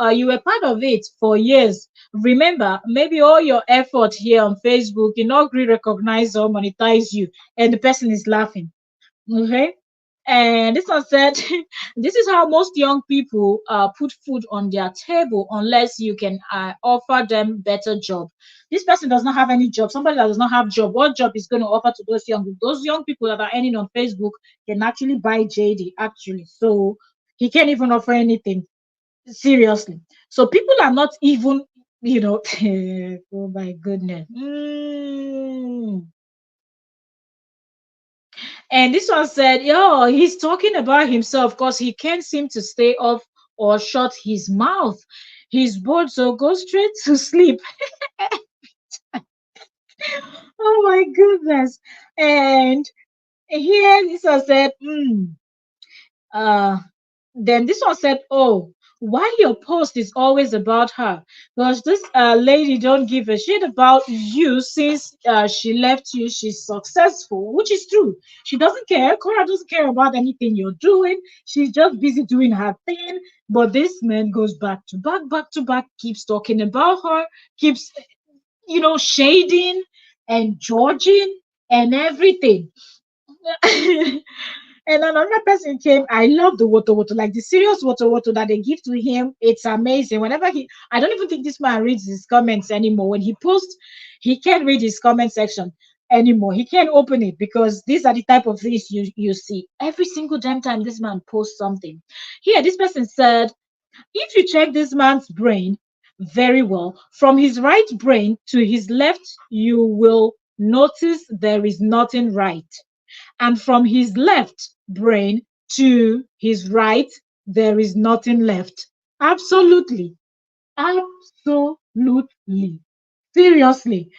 it for years. Remember, maybe all your effort here on Facebook, not really recognize or monetize you, and the person is laughing. Okay. And this one said, this is how most young people put food on their table unless you can offer them better job. This person does not have any job. Somebody that does not have job, what job is going to offer to those young people? Those young people that are earning on Facebook can actually buy JD actually. So he can't even offer anything. Seriously. So people are not even, oh my goodness. And this one said, yo, he's talking about himself because he can't seem to stay off or shut his mouth. He's bored, so go straight to sleep. Oh my goodness. And here this one said, uh, then this one said, oh, why your post is always about her? Because this lady don't give a shit about you since she left you. She's successful, which is true. She doesn't care. Korra doesn't care about anything you're doing. She's just busy doing her thing. But this man goes back to back, keeps talking about her, keeps, shading and judging and everything. And another person came. I love the water water, like the serious water water that they give to him. It's amazing. Whenever I don't even think this man reads his comments anymore. When he posts, he can't read his comment section anymore. He can't open it because these are the type of things you see every single damn time this man posts something. Here, this person said, if you check this man's brain very well, from his right brain to his left, you will notice there is nothing right. And from his left brain to his right, there is nothing left. Absolutely. Absolutely. Seriously.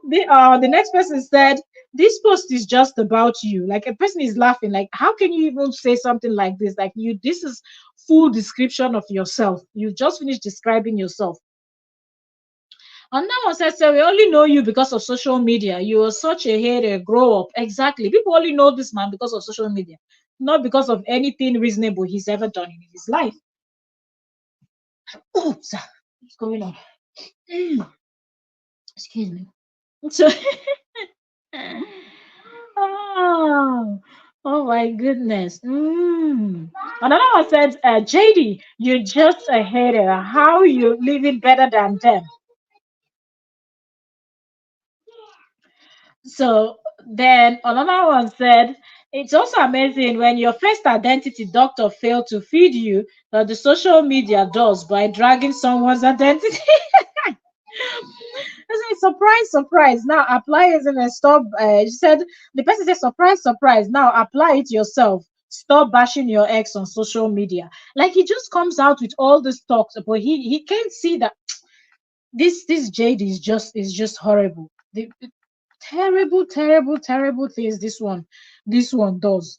The next person said, this post is just about you. Like, a person is laughing. Like, how can you even say something like this? Like, this is full description of yourself. You just finished describing yourself. And that one says, so we only know you because of social media. You are such a hater. Grow up. Exactly. People only know this man because of social media, not because of anything reasonable he's ever done in his life. Oh, sir, what's going on? Excuse me. So, oh, oh my goodness. Another one said, JD, you're just a hater. How you living better than them? So then another one said, it's also amazing when your first identity doctor failed to feed you that the social media does by dragging someone's identity. I said, surprise, surprise. Now apply it and stop. She said, the person said, surprise, surprise. Now apply it yourself. Stop bashing your ex on social media. Like, he just comes out with all this talks, but he can't see that this JD is just horrible. The terrible, terrible, terrible things this one does.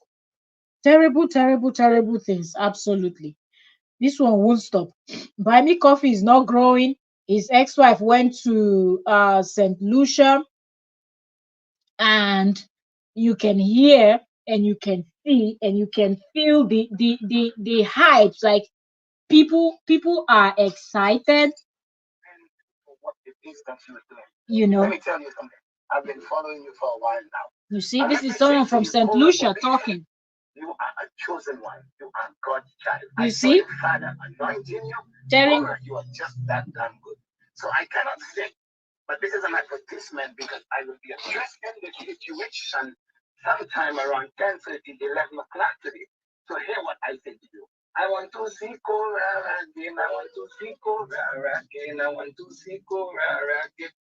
Terrible, terrible, terrible things. Absolutely. This one won't stop. Buy Me Coffee is not growing. His ex-wife went to St. Lucia, and you can hear and you can see and you can feel the hypes. Like, people are excited. What it is that you are doing. Let me tell you something. I've been following you for a while now. You see, this is someone from St. Lucia talking. You are a chosen one. You are God's child. You see? The Father anointing you. Telling you are just that damn good. So I cannot say, but this is an advertisement because I will be addressing the situation sometime around 10:30, 11 o'clock today. So hear what I say to you. I want to see Korra again. I want to see Korra again. I want to see Korra again.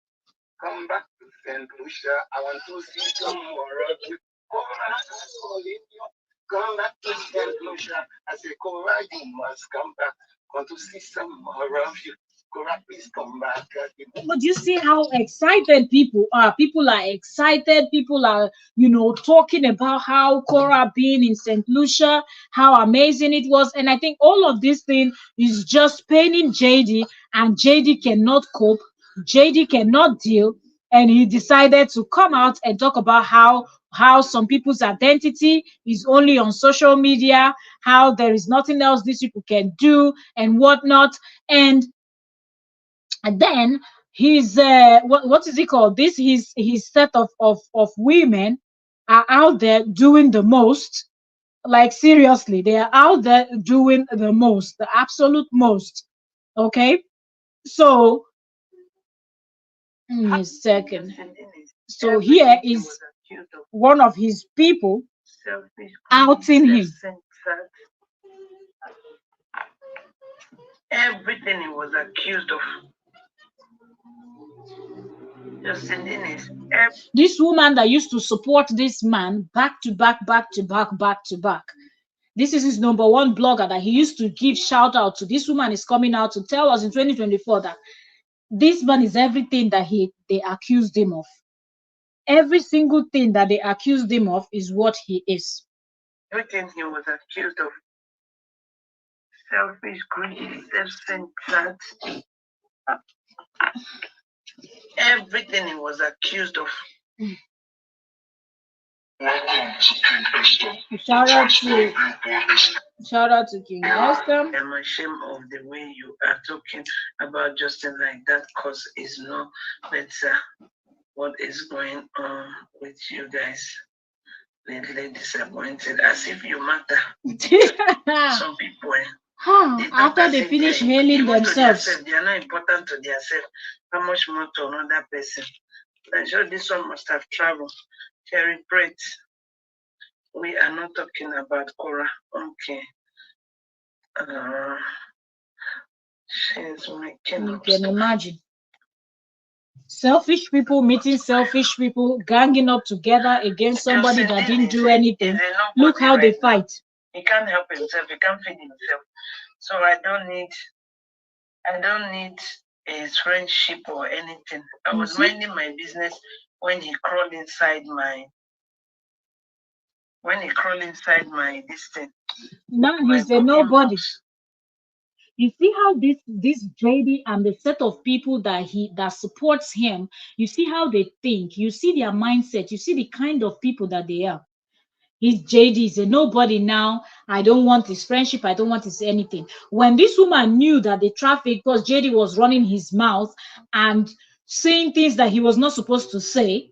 Come back to St. Lucia. I want to see some more of you. Korra is calling you. Come back to St. Lucia. I say, Korra, you must come back. Want to see some more of you. Korra, please come back again. But you see how excited people are. People are excited. People are, talking about how Korra being in St. Lucia, how amazing it was. And I think all of this thing is just paining JD, and JD cannot cope. JD cannot deal, and he decided to come out and talk about how some people's identity is only on social media, how there is nothing else these people can do and whatnot. And then his what is he called? This his set of women are out there doing the most. Like, seriously, they are out there doing the most, the absolute most. Okay, so a second. So here is one of his people outing him. Everything he was accused of. This woman that used to support this man back to back, back to back, back to back. This is his number one blogger that he used to give shout out to. This woman is coming out to tell us in 2024 that this man is everything that they accused him of. Every single thing that they accused him of is what he is. Everything he was accused of. selfish, greedy, self-centered. Everything he was accused of. Shout out to King Esther. I'm ashamed of the way you are talking about Justin like that, because it's no better what is going on with you guys. Lately disappointed, as if you matter. Some people, after they finish hailing themselves, they are not important to themselves. How much more to another person? I'm sure this one must have traveled. Cherry Brett. We are not talking about Korra. Okay. She's making you can imagine. Selfish people meeting selfish people, ganging up together against somebody that didn't do anything. Look how they fight. He can't help himself. He can't feed himself. So I don't need his friendship or anything. I was minding my business when he crawled inside my this thing. Now he's a nobody. You see how this JD and the set of people that supports him, you see how they think, you see their mindset, you see the kind of people that they are. His JD is a nobody now. I don't want his friendship. I don't want his anything. When this woman knew that the traffic, because JD was running his mouth and saying things that he was not supposed to say,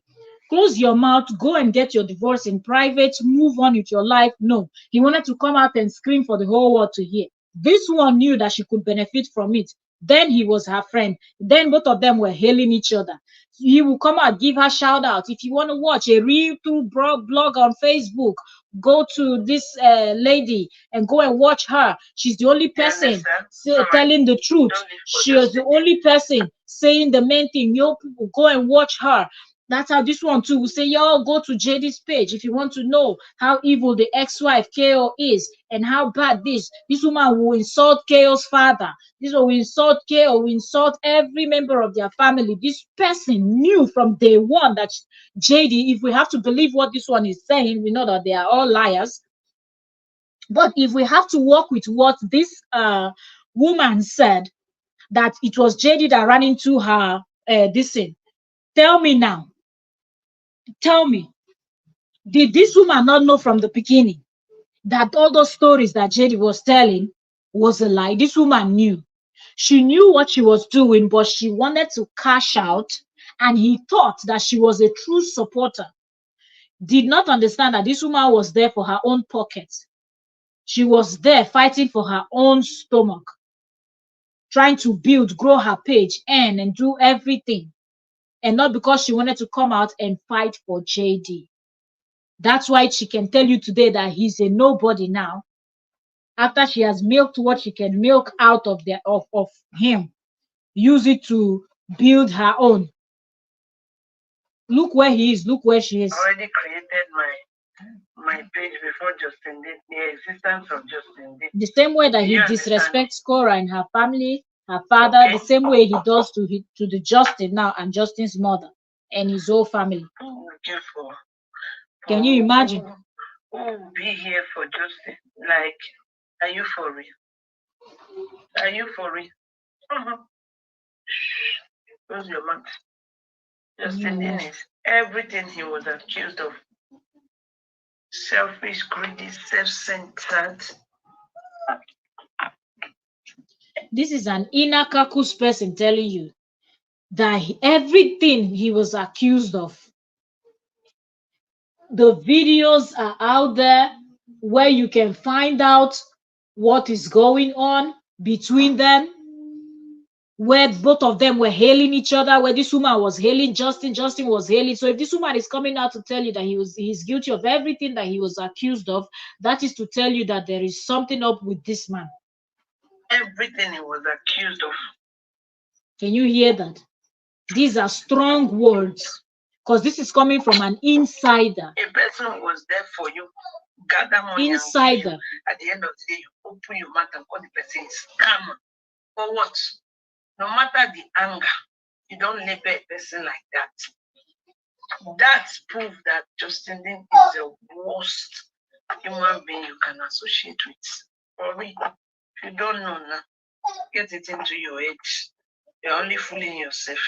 close your mouth, go and get your divorce in private, move on with your life. No, he wanted to come out and scream for the whole world to hear. This one knew that she could benefit from it. Then he was her friend. Then both of them were hailing each other. He will come out, give her shout out. If you want to watch a real blog on Facebook, go to this lady and go and watch her. She's the only person telling the truth. She is the only person saying the main thing. You people go and watch her. That's how this one too will say, y'all go to JD's page if you want to know how evil the ex-wife KO is and how bad this woman will insult KO's father. This one will insult KO, will insult every member of their family. This person knew from day one that JD, if we have to believe what this one is saying, we know that they are all liars. But if we have to work with what this woman said, that it was JD that ran into her this thing, tell me now. Tell me, did this woman not know from the beginning that all those stories that JD was telling was a lie? This woman knew. She knew what she was doing, but she wanted to cash out, and he thought that she was a true supporter. Did not understand that this woman was there for her own pocket. She was there fighting for her own stomach, trying to build, grow her page, earn, and do everything. And not because she wanted to come out and fight for JD. That's why she can tell you today that he's a nobody now. After she has milked what she can milk out of him, use it to build her own. Look where he is. Look where she is. I already created my page before Justin did, the existence of Justin did. The same way that he disrespects Korra and her family, her father, the same way he does to the Justin now and Justin's mother and his whole family. Can you imagine? Who will be here for Justin? Like, are you for real? Are you for real? Close your mouth. Justin is everything he was accused of. Selfish, greedy, self-centered. This is an inner Kakus person telling you that everything he was accused of. The videos are out there where you can find out what is going on between them, where both of them were hailing each other, where this woman was hailing Justin, Justin was hailing. So if this woman is coming out to tell you that he's guilty of everything that he was accused of, that is to tell you that there is something up with this man. Everything he was accused of. Can you hear that? These are strong words, because this is coming from an insider. A person was there for you, gather money. Insider. At the end of the day, you open your mouth and call the person scammer. For what? No matter the anger, you don't label a person like that. That's proof that Justin is the worst human being you can associate with. For me, You don't know now. Get it into your head. You're only fooling yourself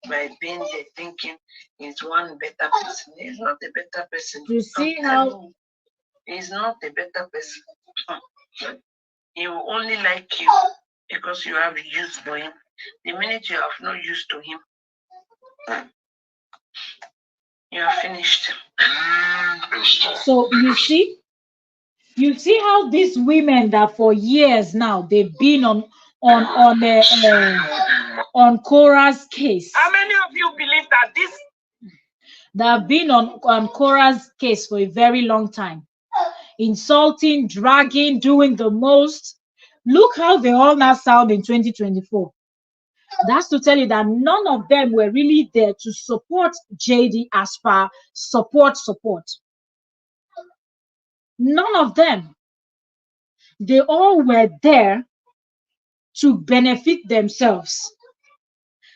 by being there thinking he's one better person. He's not a better person. You see how he's not a better person. He will only like you because you have use for him. The minute you have no use to him, you are finished. so you see how these women that for years now they've been on Korra's case. How many of you believe that this? They have been on Korra's case for a very long time, insulting, dragging, doing the most. Look how they all now sound in 2024. That's to tell you that none of them were really there to support JD as per support. None of them. They all were there to benefit themselves.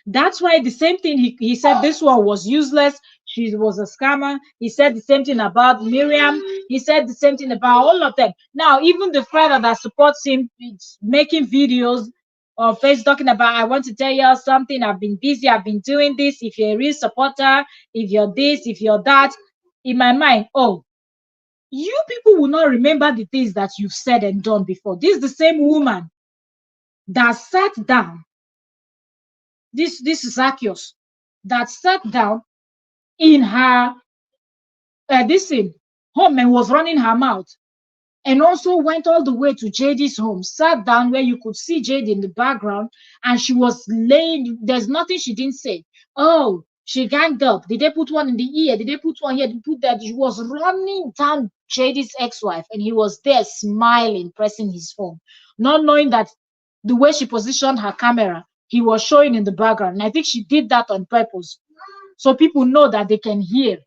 That's why the same thing he said this one was useless. She was a scammer. He said the same thing about Miriam. He said the same thing about all of them. Now, even the friend that supports him, is making videos on Facebook talking about, I want to tell you something. I've been busy. I've been doing this. If you're a real supporter, if you're this, if you're that, in my mind, oh, you people will not remember the things that you've said and done before. This is the same woman that sat down. This is Zacchaeus that sat down in her this thing, home and was running her mouth, and also went all the way to JD's home, sat down where you could see JD in the background, and she was laying. There's nothing she didn't say. Oh, she ganged up. Did they put one in the ear? Did they put one here? Did they put that? She was running down JD's ex-wife, and he was there smiling, pressing his phone, not knowing that the way she positioned her camera, he was showing in the background. And I think she did that on purpose, so people know that they can hear.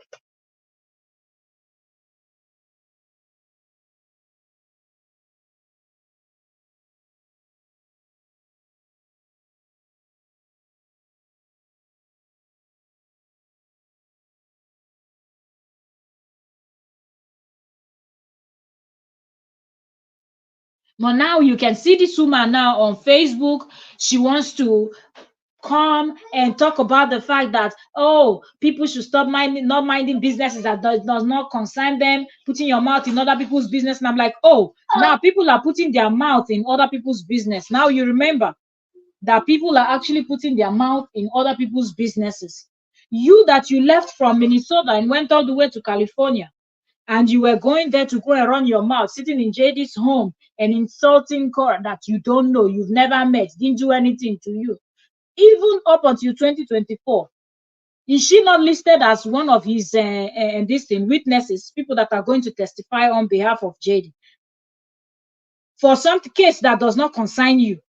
But now you can see this woman now on Facebook. She wants to come and talk about the fact that, oh, people should stop not minding businesses that does not concern them, putting your mouth in other people's business. And I'm like, oh, now people are putting their mouth in other people's business. Now you remember that people are actually putting their mouth in other people's businesses. You that you left from Minnesota and went all the way to California, and you were going there to go and run your mouth, sitting in JD's home and insulting Korra that you don't know, you've never met, didn't do anything to you. Even up until 2024, is she not listed as one of his witnesses, people that are going to testify on behalf of JD for some case that does not concern you?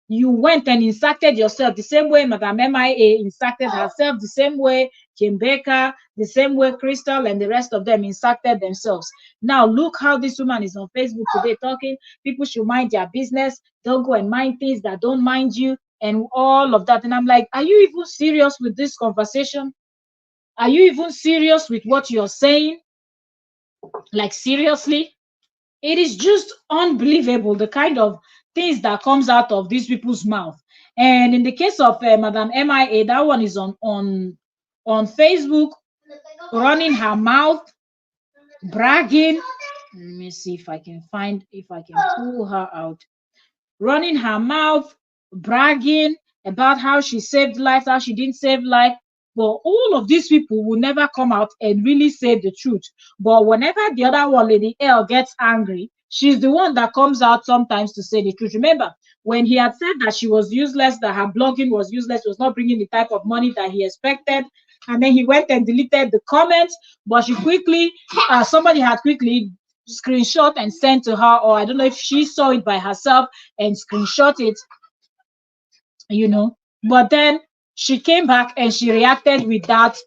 You went and inserted yourself the same way Madam MIA inserted herself, the same way Kim Baker, the same way Crystal and the rest of them inserted themselves. Now look how this woman is on Facebook today talking. People should mind their business. Don't go and mind things that don't mind you and all of that. And I'm like, are you even serious with this conversation? Are you even serious with what you're saying? Like, seriously? It is just unbelievable the kind of things that comes out of these people's mouth. And in the case of Madam MIA, that one is on Facebook, running her mouth, bragging. Let me see if I can pull her out. Running her mouth, bragging about how she saved lives, how she didn't save life. But all of these people will never come out and really say the truth. But whenever the other one, Lady L, gets angry, she's the one that comes out sometimes to say the truth. Remember, when he had said that she was useless, that her blogging was useless, was not bringing the type of money that he expected, and then he went and deleted the comments, but she quickly, somebody had quickly screenshot and sent to her, or I don't know if she saw it by herself and screenshot it, but then she came back and she reacted with that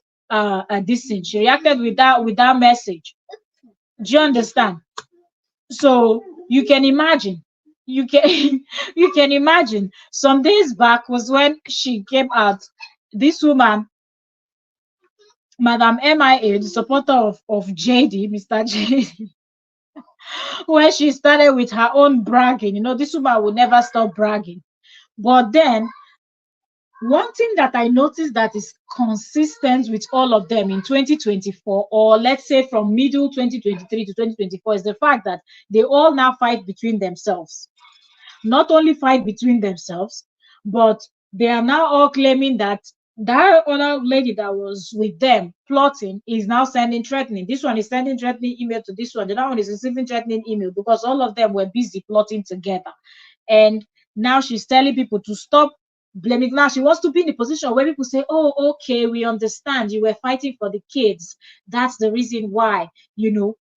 this thing. She reacted with that message. Do you understand? So you can imagine, you can imagine some days back was when she came out, this woman, Madam MIA, the supporter of JD, Mr. JD, when she started with her own bragging. This woman will never stop bragging. But then, one thing that I noticed that is consistent with all of them in 2024, or let's say from middle 2023 to 2024, is the fact that they all now fight between themselves. Not only fight between themselves, but they are now all claiming that that other lady that was with them plotting is now sending threatening. This one is sending threatening email to this one. The other one is receiving threatening email because all of them were busy plotting together. And now she's telling people to stop blaming. Now she wants to be in a position where people say, oh, okay, we understand you were fighting for the kids. That's the reason why,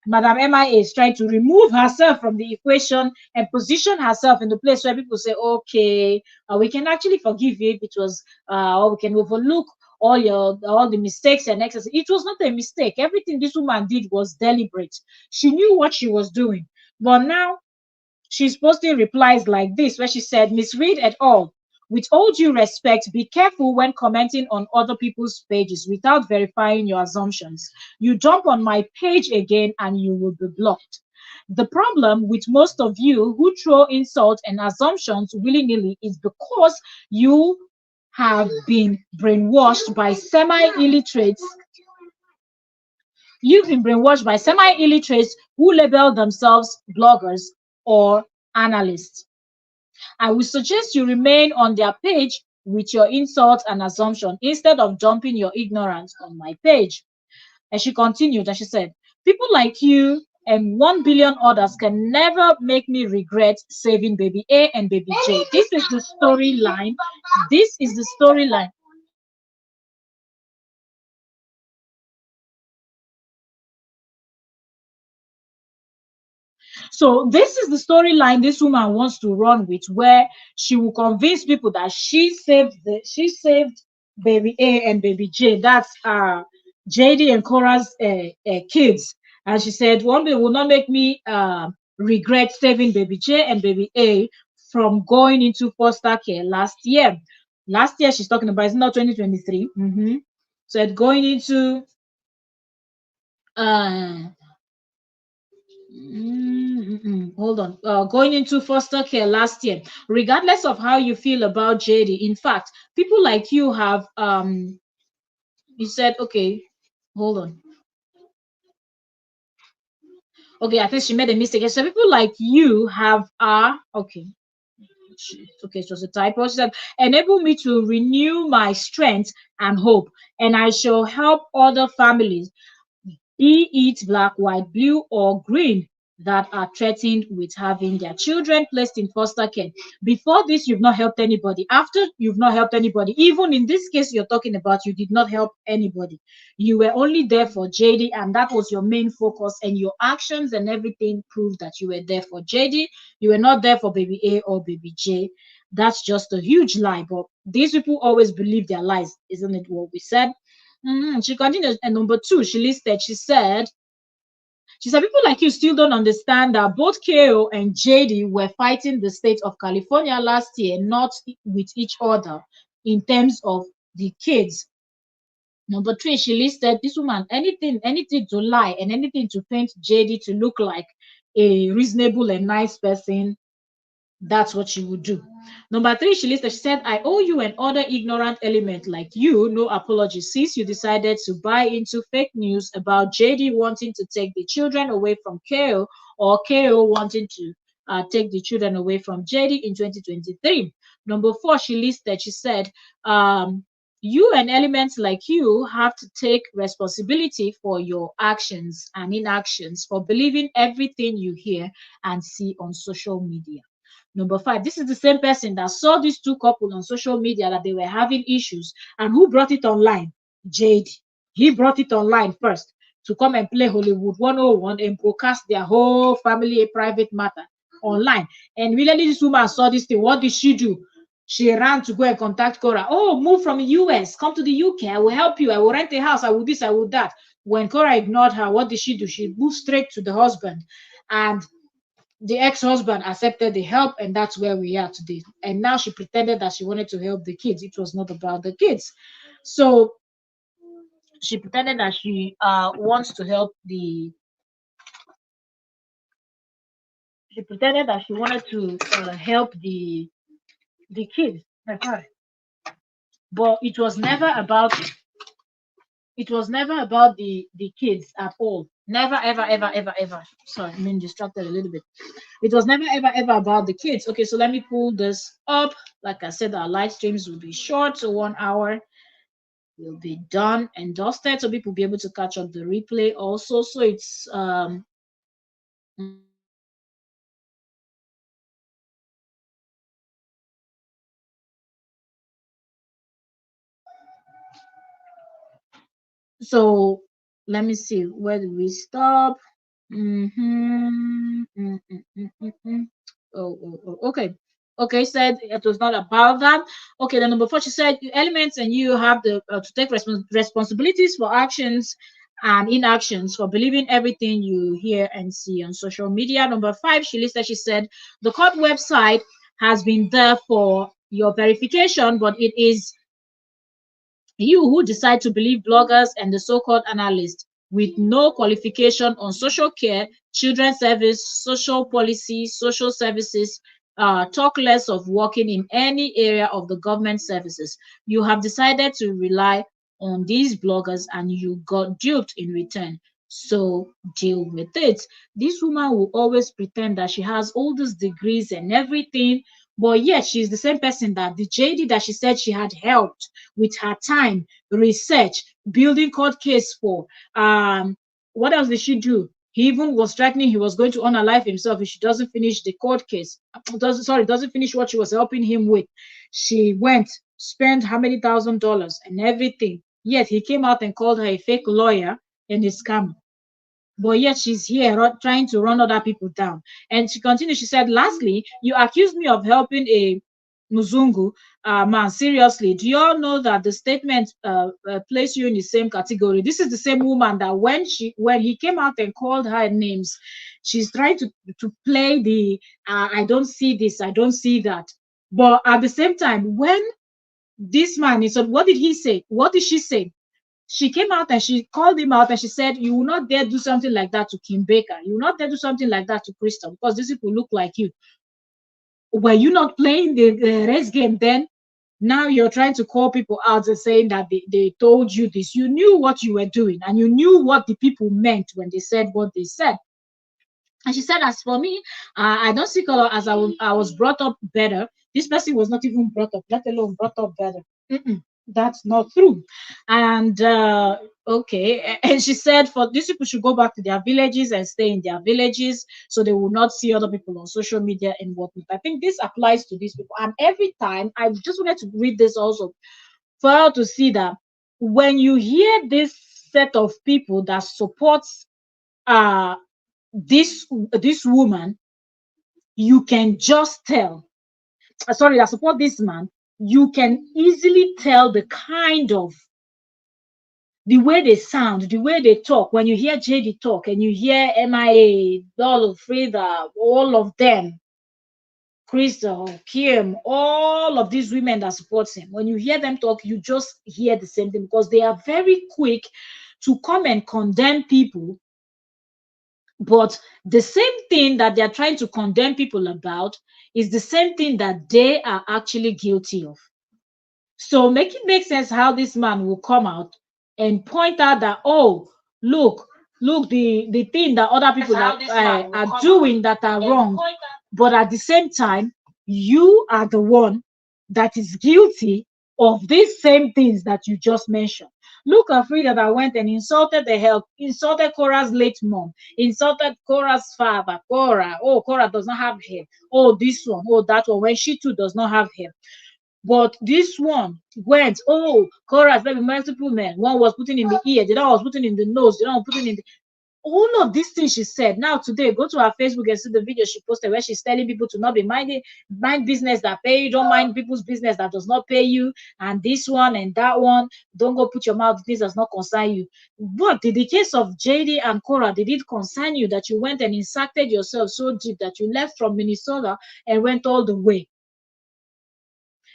Madam MIA is trying to remove herself from the equation and position herself in the place where people say, okay, we can actually forgive you if it was, or we can overlook all the mistakes and excesses. It was not a mistake. Everything this woman did was deliberate. She knew what she was doing. But now she's posting replies like this, where she said, Misread et al. With all due respect, be careful when commenting on other people's pages without verifying your assumptions. You jump on my page again and you will be blocked. The problem with most of you who throw insults and assumptions willy-nilly is because you have been brainwashed by semi-illiterates. You've been brainwashed by semi-illiterates who label themselves bloggers or analysts. I would suggest you remain on their page with your insults and assumptions instead of dumping your ignorance on my page. And she continued and she said, people like you and 1 billion others can never make me regret saving baby A and baby J. This is the storyline. This is the storyline. So this is the storyline this woman wants to run with, where she will convince people that she saved baby A and baby J. That's JD and Korra's kids. And she said one day will not make me regret saving baby J and baby A from going into foster care last year. Last year she's talking about, it's not 2023. Said going into uh hold on. Going into foster care last year. Regardless of how you feel about JD, in fact, people like you have you said, okay, hold on. Okay, I think she made a mistake. So people like you have okay. Okay, it was a typo. She said, enable me to renew my strength and hope, and I shall help other families, be it black, white, blue, or green, that are threatened with having their children placed in foster care. Before this, you've not helped anybody. After, you've not helped anybody. Even in this case you're talking about, you did not help anybody. You were only there for JD, and that was your main focus, and your actions and everything proved that you were there for JD. You were not there for baby A or baby J. That's just a huge lie, but these people always believe their lies. Isn't it what we said? She continued, and number two, she said, people like you still don't understand that both KO and JD were fighting the state of California last year, not with each other in terms of the kids. Number three, she listed this woman, anything to lie and anything to paint JD to look like a reasonable and nice person. That's what she would do. Number three, she listed, she said, I owe you and other ignorant element like you no apology since you decided to buy into fake news about JD wanting to take the children away from KO, or KO wanting to take the children away from JD in 2023. Number four, she listed, she said, you and elements like you have to take responsibility for your actions and inactions, for believing everything you hear and see on social media. Number five, this is the same person that saw these two couples on social media that they were having issues, and who brought it online? JD. He brought it online first to come and play Hollywood 101 and broadcast their whole family a private matter online. And immediately this woman saw this thing. What did she do? She ran to go and contact Korra. Oh, move from the US, come to the UK. I will help you. I will rent a house. I will this, I will that. When Korra ignored her, what did she do? She moved straight to the husband. And the ex-husband accepted the help, and that's where we are today. And now she pretended that she wanted to help the kids. It was not about the kids. So she pretended that she wants to help She pretended that she wanted to help the kids, but it was never about the kids at all. Never, ever, ever, ever, ever. Sorry, I'm being distracted a little bit. It was never, ever, ever about the kids. Okay, so let me pull this up. Like I said, our live streams will be short, so 1 hour will be done and dusted, so people will be able to catch up the replay also. So it's so let me see, where do we stop? Mm-hmm. Mm-hmm. Okay. Okay, said it was not about that. Okay, then number 4, she said elements and you have the to take responsibilities for actions and inactions for believing everything you hear and see on social media. Number 5, she said the court website has been there for your verification, but it is you who decide to believe bloggers and the so-called analysts with no qualification on social care, children's service, social policy, social services, talk less of working in any area of the government services. You have decided to rely on these bloggers and you got duped in return. So deal with it. This woman will always pretend that she has all these degrees and everything, but yet she's the same person that the JD that she said she had helped with her time, research, building court case for. What else did she do? He even was threatening he was going to unalive himself if she doesn't finish the court case. Doesn't finish what she was helping him with. She went, spent how many $1,000 and everything. Yet he came out and called her a fake lawyer and a scammer, but yet she's here trying to run other people down. And she continued, she said, lastly, you accused me of helping a Muzungu man. Seriously, do you all know that the statement place you in the same category? This is the same woman that when he came out and called her names, she's trying to play the I don't see this, I don't see that. But at the same time, when this man, he said, what did he say? What did she say? She came out and she called him out and she said, you will not dare do something like that to Kim Baker. You will not dare do something like that to Crystal because these people look like you. Were you not playing the race game then? Now you're trying to call people out and saying that they told you this. You knew what you were doing and you knew what the people meant when they said what they said. And she said, as for me, I don't see color as I was brought up better. This person was not even brought up, let alone brought up better. That's not true. And okay, and she said for these people should go back to their villages and stay in their villages so they will not see other people on social media and whatnot. I think this applies to these people. And every time I just wanted to read this also for her to see that when you hear this set of people that supports uh this woman, you can just tell, sorry, that support this man, you can easily tell the kind of the way they sound, the way they talk. When you hear JD talk and you hear MIA, all of Frida, all of them, Crystal, Kim, all of these women that supports him, when you hear them talk, you just hear the same thing because they are very quick to come and condemn people. But the same thing that they're trying to condemn people about is the same thing that they are actually guilty of. So make it make sense how this man will come out and point out that, oh, look, the thing that other people are doing that are wrong. But at the same time, you are the one that is guilty of these same things that you just mentioned. Look at Frida that went and insulted the help, insulted Korra's late mom, insulted Korra's father, Korra. Oh, Korra does not have hair. Oh, this one, oh, that one, when she too does not have hair. But this one went, oh, Korra's baby multiple men. One was putting in the ear, the other was putting in the nose, the other one putting in the all of these things she said. Now today, go to her Facebook and see the video she posted where she's telling people to not be mind business that pay you, don't mind people's business that does not pay you, and this one and that one, don't go put your mouth, this does not concern you. But in the case of JD and Korra, did it concern you that you went and inserted yourself so deep that you left from Minnesota and went all the way?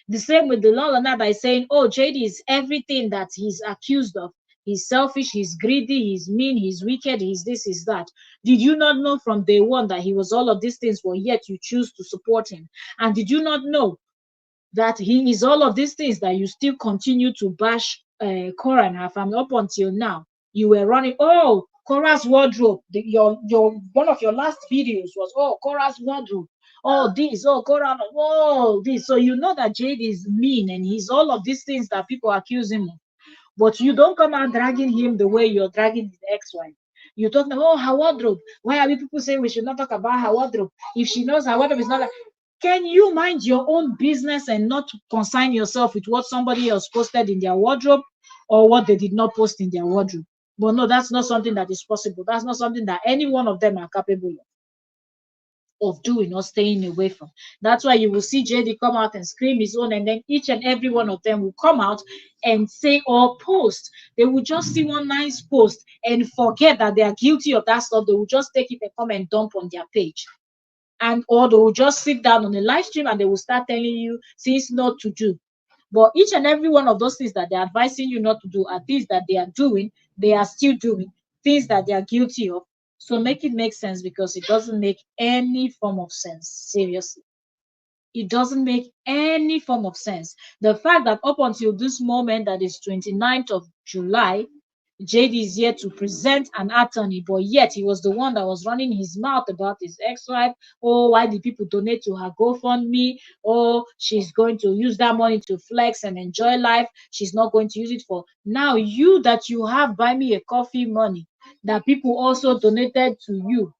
The same with the law by saying, oh, JD is everything that he's accused of. He's selfish, he's greedy, he's mean, he's wicked, he's this, he's that. Did you not know from day one that he was all of these things, but yet you choose to support him? And did you not know that he is all of these things, that you still continue to bash Korra and her family up until now? You were running, oh, Korra's wardrobe. Your one of your last videos was, oh, Korra's wardrobe. Oh, this, oh, Korra, oh, this. So you know that Jade is mean and he's all of these things that people accuse him of. But you don't come out dragging him the way you're dragging his ex-wife. You talk about, oh, her wardrobe. Why are we people saying we should not talk about her wardrobe? If she knows her wardrobe is not like, can you mind your own business and not consign yourself with what somebody else posted in their wardrobe or what they did not post in their wardrobe? But no, that's not something that is possible. That's not something that any one of them are capable of doing or staying away from. That's why you will see JD come out and scream his own, and then each and every one of them will come out and say or post. They will just see one nice post and forget that they are guilty of that stuff. They will just take it and come and dump on their page. And or they will just sit down on a live stream and they will start telling you things not to do. But each and every one of those things that they're advising you not to do are things that they are doing, they are still doing, things that they are guilty of. So make it make sense, because it doesn't make any form of sense. Seriously. It doesn't make any form of sense. The fact that up until this moment, that is 29th of July, JD is here to present an attorney, but yet he was the one that was running his mouth about his ex-wife. Oh, why did people donate to her GoFundMe? Oh, she's going to use that money to flex and enjoy life. She's not going to use it for now. You that you have buy me a coffee money that people also donated to you.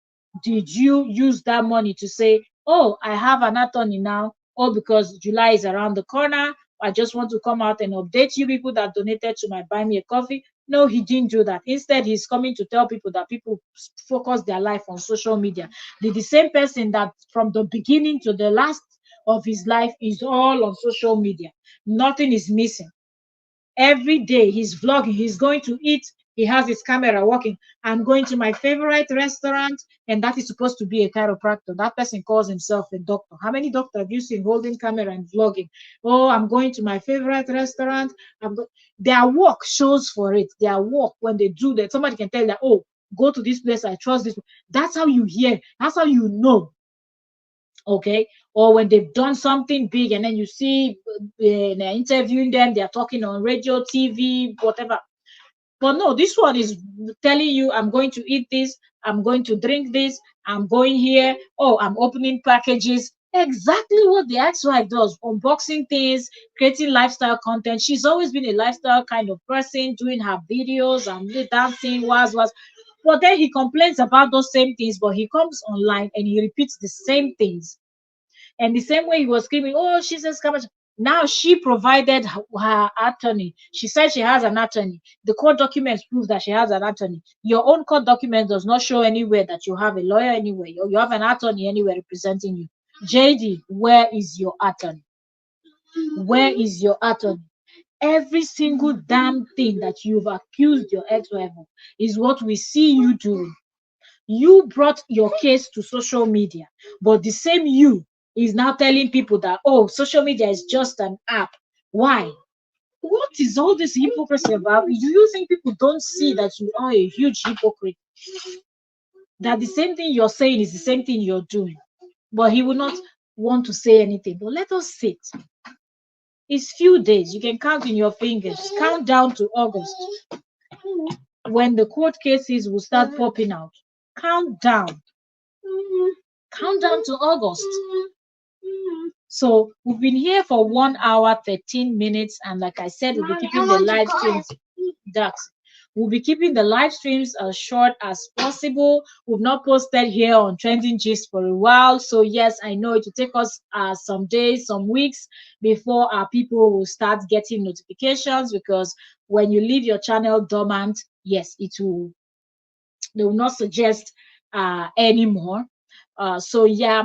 Did you use that money to say, oh, I have an attorney now? Oh, because July is around the corner, I just want to come out and update you people that donated to my buy me a coffee. No, he didn't do that. Instead, he's coming to tell people that people focus their life on social media. The same person that from the beginning to the last of his life is all on social media. Nothing is missing. Every day he's vlogging, he's going to eat, he has his camera working. I'm going to my favorite restaurant, and that is supposed to be a chiropractor. That person calls himself a doctor. How many doctors have you seen holding camera and vlogging? Oh, I'm going to my favorite restaurant. Their work shows for it. Their work, when they do that, somebody can tell that, oh, go to this place, I trust this. That's how you hear, that's how you know. Okay, or when they've done something big and then you see they're interviewing them, they're talking on radio, TV, whatever. But no, this one is telling you, I'm going to eat this, I'm going to drink this, I'm going here, oh, I'm opening packages. Exactly what the ex-wife does, unboxing things, creating lifestyle content. She's always been a lifestyle kind of person, doing her videos and dancing, was. But then he complains about those same things, but he comes online and he repeats the same things. And the same way he was screaming, oh, she's a scammer. Now she provided her attorney. She said she has an attorney. The court documents prove that she has an attorney. Your own court document does not show anywhere that you have a lawyer anywhere. You have an attorney anywhere representing you. JD, where is your attorney? Where is your attorney? Every single damn thing that you've accused your ex-wife of is what we see you doing. You brought your case to social media, but the same you is now telling people that, oh, social media is just an app. Why? What is all this hypocrisy about? Do you think people don't see that you are a huge hypocrite? That the same thing you're saying is the same thing you're doing. But he will not want to say anything. But let us sit. It's few days. You can count in your fingers. Count down to August, when the court cases will start popping out. Count down. Count down to August. So we've been here for 1 hour 13 minutes, and like I said, we'll be keeping the live streams ducks. We'll be keeping the live streams as short as possible. We've not posted here on Trending Gist for a while, so yes, I know it will take us some days, some weeks before our people will start getting notifications, because when you leave your channel dormant, yes, it will. They will not suggest anymore. So yeah,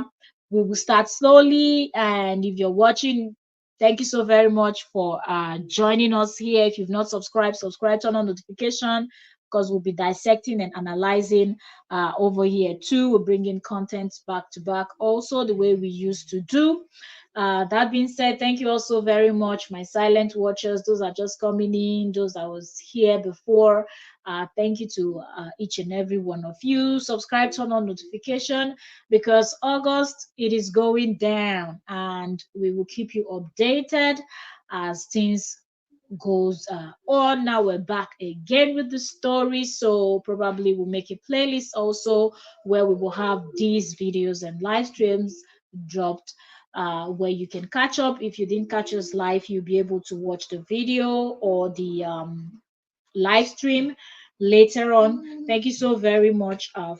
we will start slowly. And if you're watching, thank you so very much for joining us here. If you've not subscribed, subscribe, turn on notification, because we'll be dissecting and analyzing over here too. We're bringing content back to back, also the way we used to do. That being said, thank you also very much, my silent watchers. Those are just coming in, those that was here before. Thank you to each and every one of you. Subscribe, turn on notification because August it is going down, and we will keep you updated as things goes on. Now we're back again with the story, so probably we'll make a playlist also where we will have these videos and live streams dropped, where you can catch up. If you didn't catch us live, you'll be able to watch the video or the live stream later on. Thank you so very much for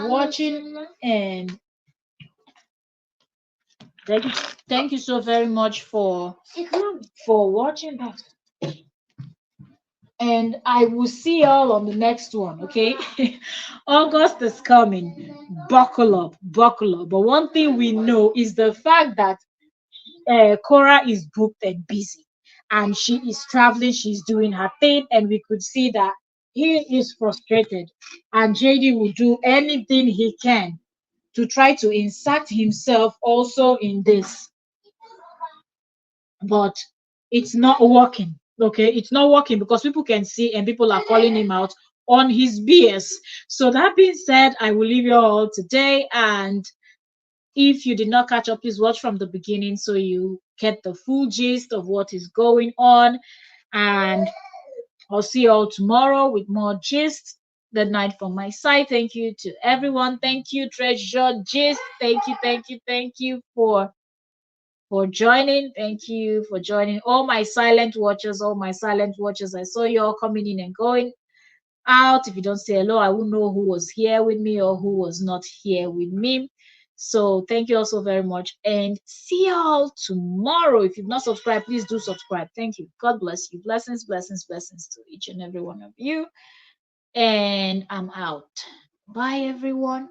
watching, and thank you, thank you so very much for watching. And I will see y'all on the next one, okay? August is coming. Buckle up, buckle up. But one thing we know is the fact that Korra is booked and busy, and she is traveling, she's doing her thing, and we could see that he is frustrated, and JD will do anything he can to try to insert himself also in this, but it's not working. Okay, it's not working because people can see and people are calling him out on his BS. So that being said, I will leave you all today. And if you did not catch up, please watch from the beginning so you get the full gist of what is going on. And I'll see you all tomorrow with more gist. Good night from my side. Thank you to everyone. Thank you, Treasure Gist. Thank you, thank you, thank you for joining. Thank you for joining. All my silent watchers, all my silent watchers. I saw you all coming in and going out. If you don't say hello, I won't know who was here with me or who was not here with me. So thank you also very much. And see y'all tomorrow. If you've not subscribed, please do subscribe. Thank you. God bless you. Blessings, blessings, blessings to each and every one of you. And I'm out. Bye, everyone.